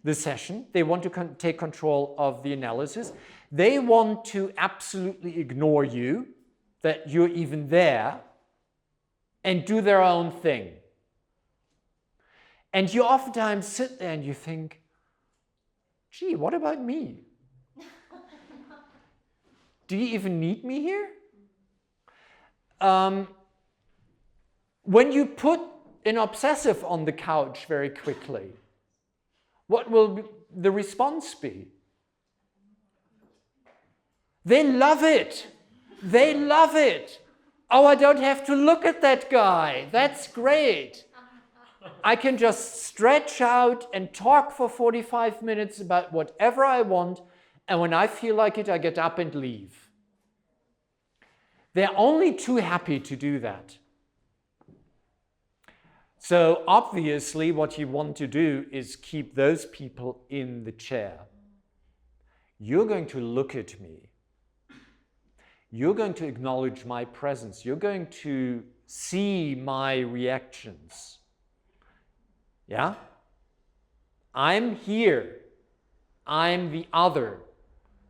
the session. They want to take control of the analysis. They want to absolutely ignore you, that you're even there, and do their own thing. And you oftentimes sit there and you think, gee, what about me? Do you even need me here? When you put an obsessive on the couch very quickly, what will the response be? They love it. They love it. Oh, I don't have to look at that guy. That's great. I can just stretch out and talk for 45 minutes about whatever I want, and when I feel like it, I get up and leave. They're only too happy to do that. So obviously what you want to do is keep those people in the chair. You're going to look at me. You're going to acknowledge my presence. You're going to see my reactions. Yeah? I'm here. I'm the other.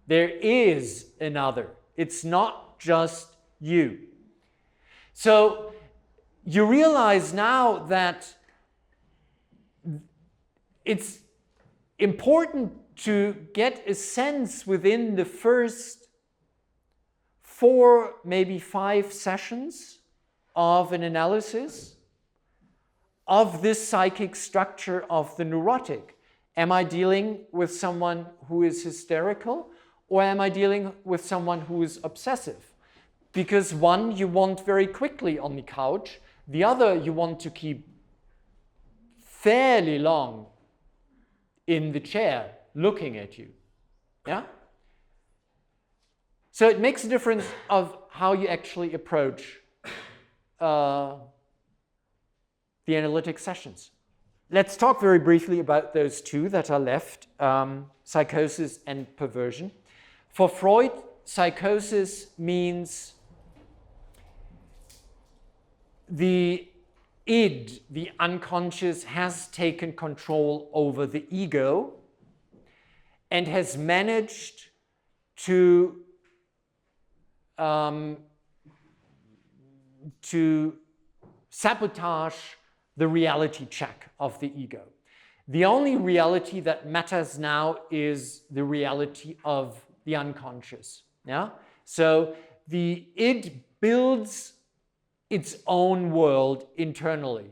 There is another. It's not just you. So you realize now that it's important to get a sense within the first 4, maybe 5 sessions of an analysis of this psychic structure of the neurotic. Am I dealing with someone who is hysterical, or am I dealing with someone who is obsessive? because one you want very quickly on the couch, the other you want to keep fairly long in the chair looking at you. Yeah? So it makes a difference of how you actually approach the analytic sessions. Let's talk very briefly about those two that are left, psychosis and perversion. For Freud, psychosis means the id, the unconscious, has taken control over the ego and has managed to sabotage the reality check of the ego. The only reality that matters now is the reality of the unconscious. Yeah? So the id builds its own world internally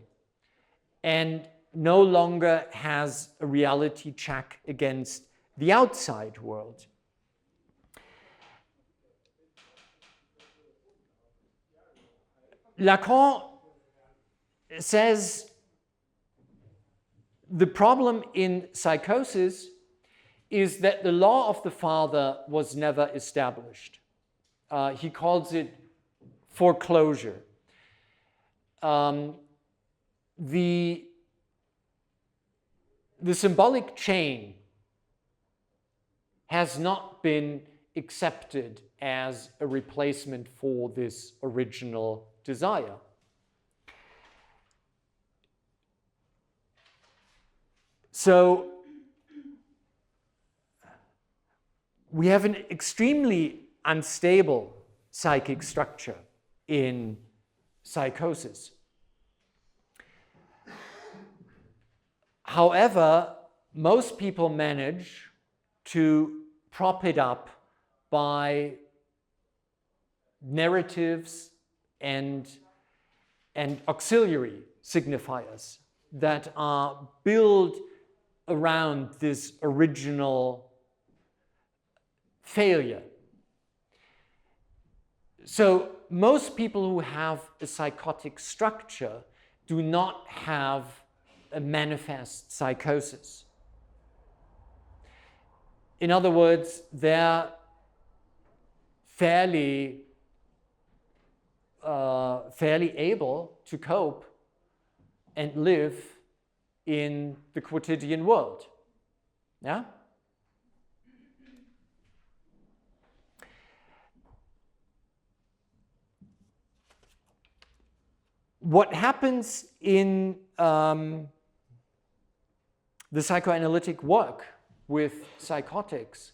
and no longer has a reality check against the outside world. Lacan says the problem in psychosis is that the law of the father was never established. He calls it foreclosure. The symbolic chain has not been accepted as a replacement for this original desire. So we have an extremely unstable psychic structure in psychosis. However, most people manage to prop it up by narratives and auxiliary signifiers that are built around this original failure. So most people who have a psychotic structure do not have a manifest psychosis. In other words, they're fairly able to cope and live in the quotidian world. Yeah? What happens in the psychoanalytic work with psychotics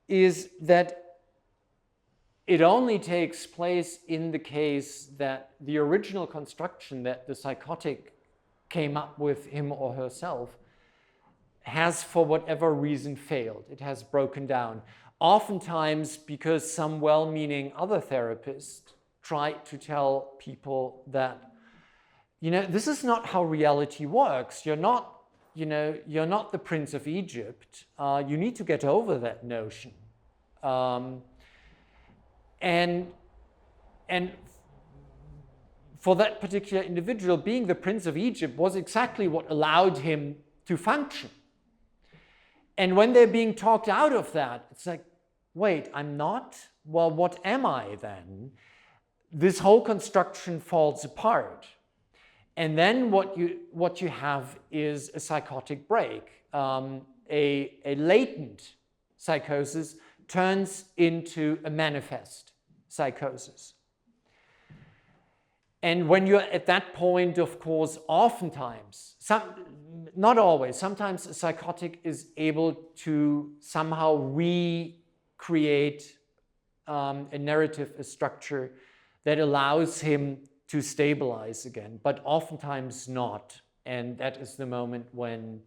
is that it only takes place in the case that the original construction that the psychotic came up with, him or herself, has for whatever reason failed. It has broken down. Oftentimes because some well-meaning other therapist tried to tell people that, this is not how reality works. You're not the Prince of Egypt. You need to get over that notion. And for that particular individual, being the Prince of Egypt was exactly what allowed him to function. And when they're being talked out of that, it's like, wait, I'm not? Well, what am I then? This whole construction falls apart. And then what you have is a psychotic break. A latent psychosis turns into a manifest psychosis. And when you're at that point, of course, oftentimes, not always, sometimes a psychotic is able to somehow recreate a narrative, a structure that allows him to stabilize again, but oftentimes not. And that is the moment when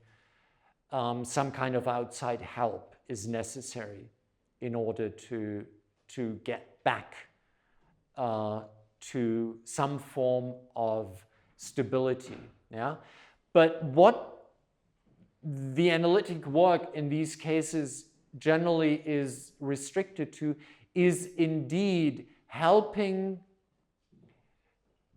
some kind of outside help is necessary in order to get back to some form of stability. Yeah? But what the analytic work in these cases generally is restricted to is indeed helping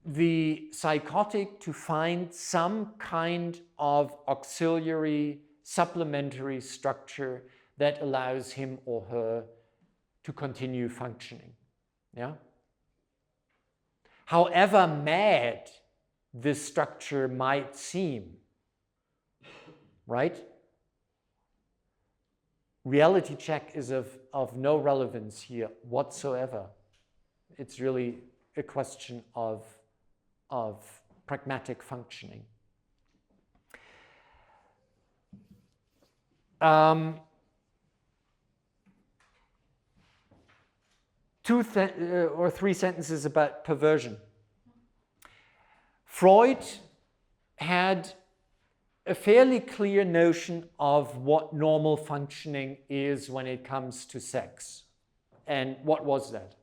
the psychotic to find some kind of auxiliary, supplementary structure that allows him or her to continue functioning. Yeah? However mad this structure might seem, right? Reality check is of no relevance here whatsoever. It's really a question of pragmatic functioning. Two or three sentences about perversion. Freud had a fairly clear notion of what normal functioning is when it comes to sex. And what was that?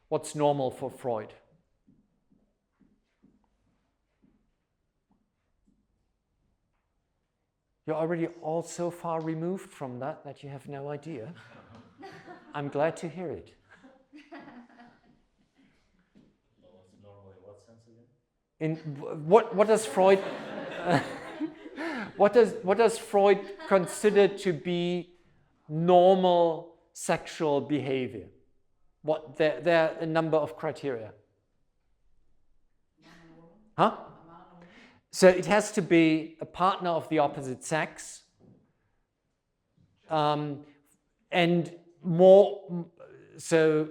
What's normal for Freud? You're already all so far removed from that you have no idea. I'm glad to hear it. What's normal in what sense again? In what does Freud what does Freud consider to be normal sexual behavior? There are a number of criteria. Huh? So it has to be a partner of the opposite sex, and more so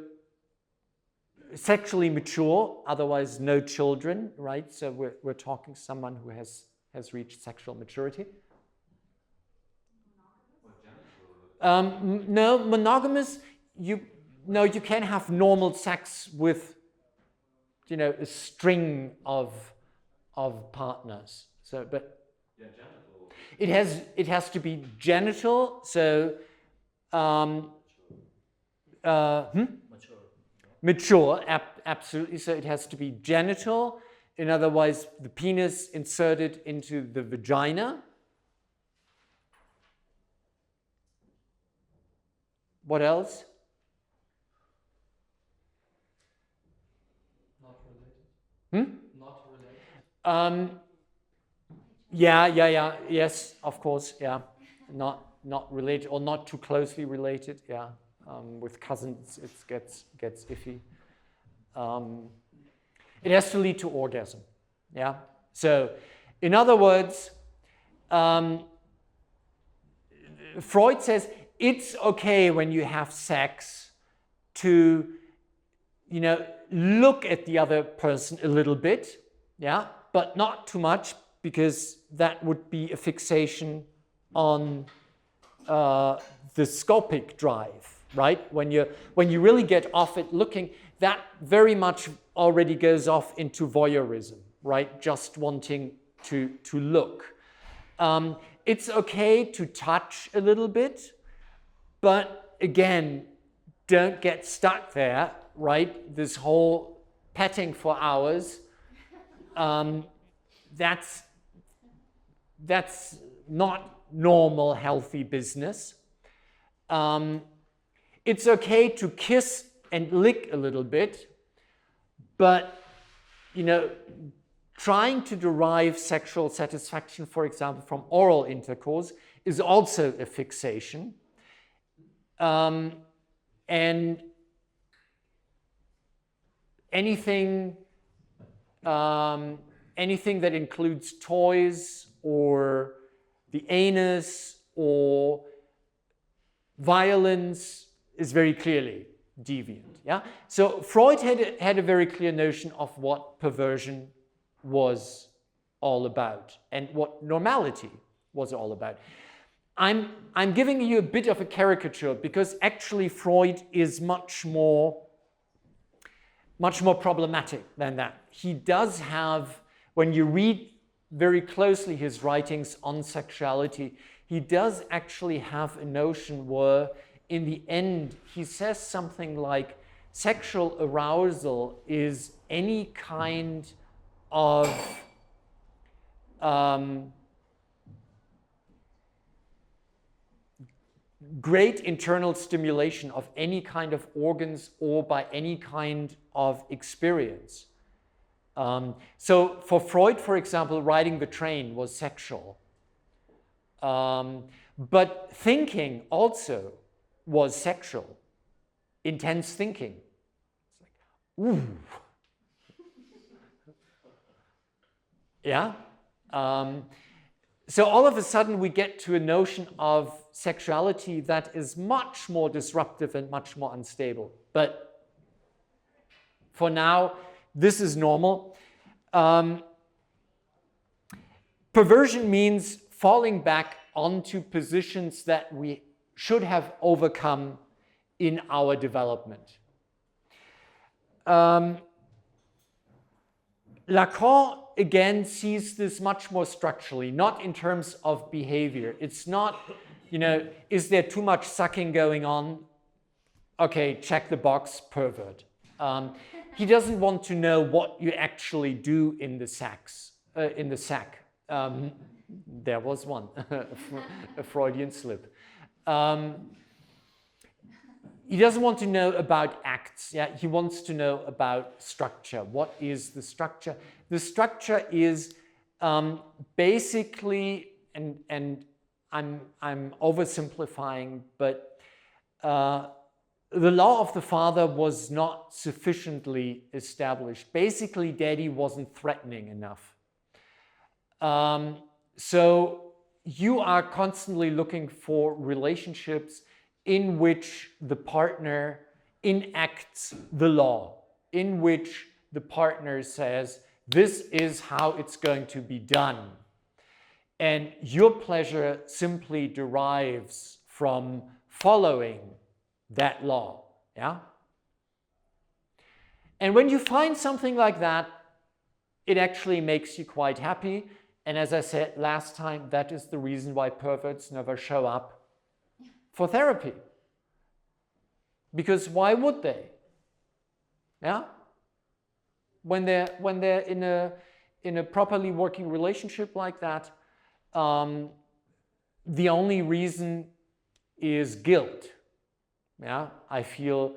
sexually mature, otherwise no children, right? So we're talking someone who has reached sexual maturity. No, monogamous. You can have normal sex with, a string of partners. So, but Yeah, genital. it has to be genital. So, mature, absolutely. So it has to be genital. In other words, the penis inserted into the vagina. What else? Not related. Not related. Yes, of course, yeah. Not related or not too closely related, yeah. With cousins, it gets iffy. It has to lead to orgasm, yeah. So, in other words, Freud says it's okay when you have sex to, look at the other person a little bit, yeah, but not too much, because that would be a fixation on the scopic drive, right? When you really get off it looking, that very much already goes off into voyeurism, right? Just wanting to look. It's okay to touch a little bit, but again, don't get stuck there, right? This whole petting for hours, that's not normal, healthy business. It's okay to kiss and lick a little bit, but, trying to derive sexual satisfaction, for example, from oral intercourse is also a fixation. And anything that includes toys or the anus or violence is very clearly deviant. Yeah. So Freud had a very clear notion of what perversion was all about and what normality was all about. I'm giving you a bit of a caricature because actually Freud is much more problematic than that. He does have, when you read very closely his writings on sexuality, he does actually have a notion where in the end he says something like sexual arousal is any kind of great internal stimulation of any kind of organs or by any kind of experience. So for Freud, for example, riding the train was sexual. But thinking also was sexual. Intense thinking. It's like, ooh. Yeah? So all of a sudden we get to a notion of sexuality that is much more disruptive and much more unstable. But for now, this is normal. Perversion means falling back onto positions that we should have overcome in our development. Lacan again sees this much more structurally, not in terms of behavior. It's not, is there too much sucking going on? Okay, check the box, pervert. He doesn't want to know what you actually do in the sack. There was one, a Freudian slip. He doesn't want to know about acts. Yeah? He wants to know about structure. What is the structure? The structure is basically, and I'm oversimplifying, but the law of the father was not sufficiently established. Basically, daddy wasn't threatening enough. So you are constantly looking for relationships in which the partner enacts the law, in which the partner says, this is how it's going to be done. And your pleasure simply derives from following that law. Yeah? And when you find something like that, it actually makes you quite happy. And as I said last time, that is the reason why perverts never show up for therapy. Because why would they? Yeah? When they're in a properly working relationship like that, the only reason is guilt. Yeah? I feel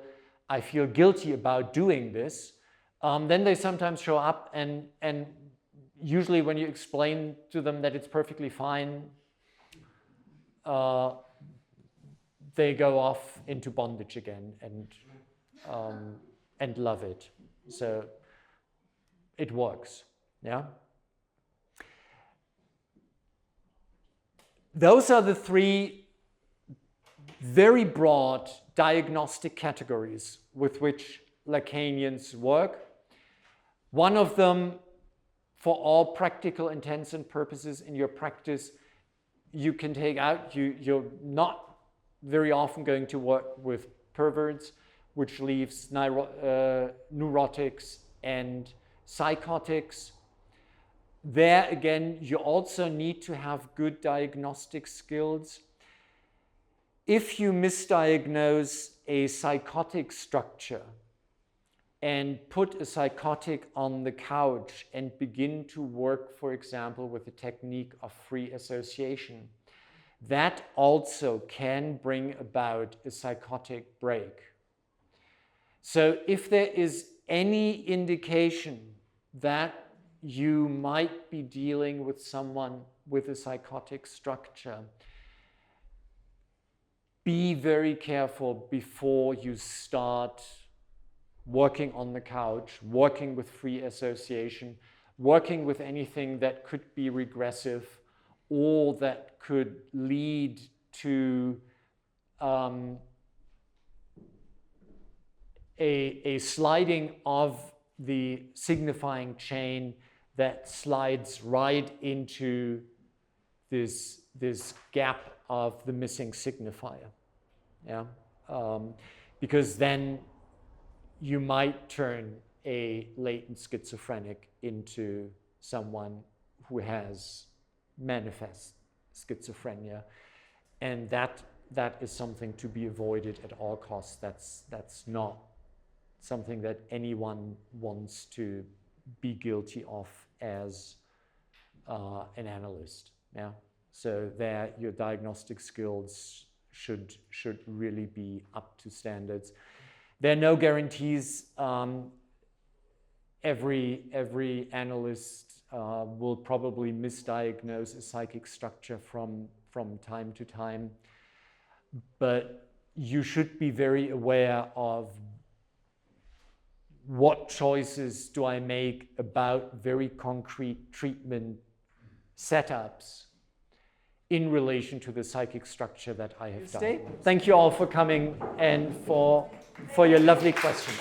guilty about doing this. Then they sometimes show up and usually when you explain to them that it's perfectly fine, they go off into bondage again and love it. So it works. Yeah. Those are the three very broad diagnostic categories with which Lacanians work. One of them, for all practical intents and purposes in your practice, you can take out. You're not very often going to work with perverts, which leaves neurotics and psychotics. There again, you also need to have good diagnostic skills. If you misdiagnose a psychotic structure and put a psychotic on the couch and begin to work, for example, with the technique of free association, that also can bring about a psychotic break. So if there is any indication that you might be dealing with someone with a psychotic structure, be very careful before you start working on the couch, working with free association, working with anything that could be regressive or that could lead to a sliding of the signifying chain that slides right into this gap of the missing signifier. Yeah? Because then you might turn a latent schizophrenic into someone who has manifest schizophrenia, and that is something to be avoided at all costs. That's not something that anyone wants to be guilty of as an analyst. Yeah. So there, your diagnostic skills should really be up to standards. There are no guarantees. Every analyst will probably misdiagnose a psychic structure from time to time, but you should be very aware of what choices do I make about very concrete treatment setups in relation to the psychic structure that I have done. Thank you all for coming and for your lovely questions.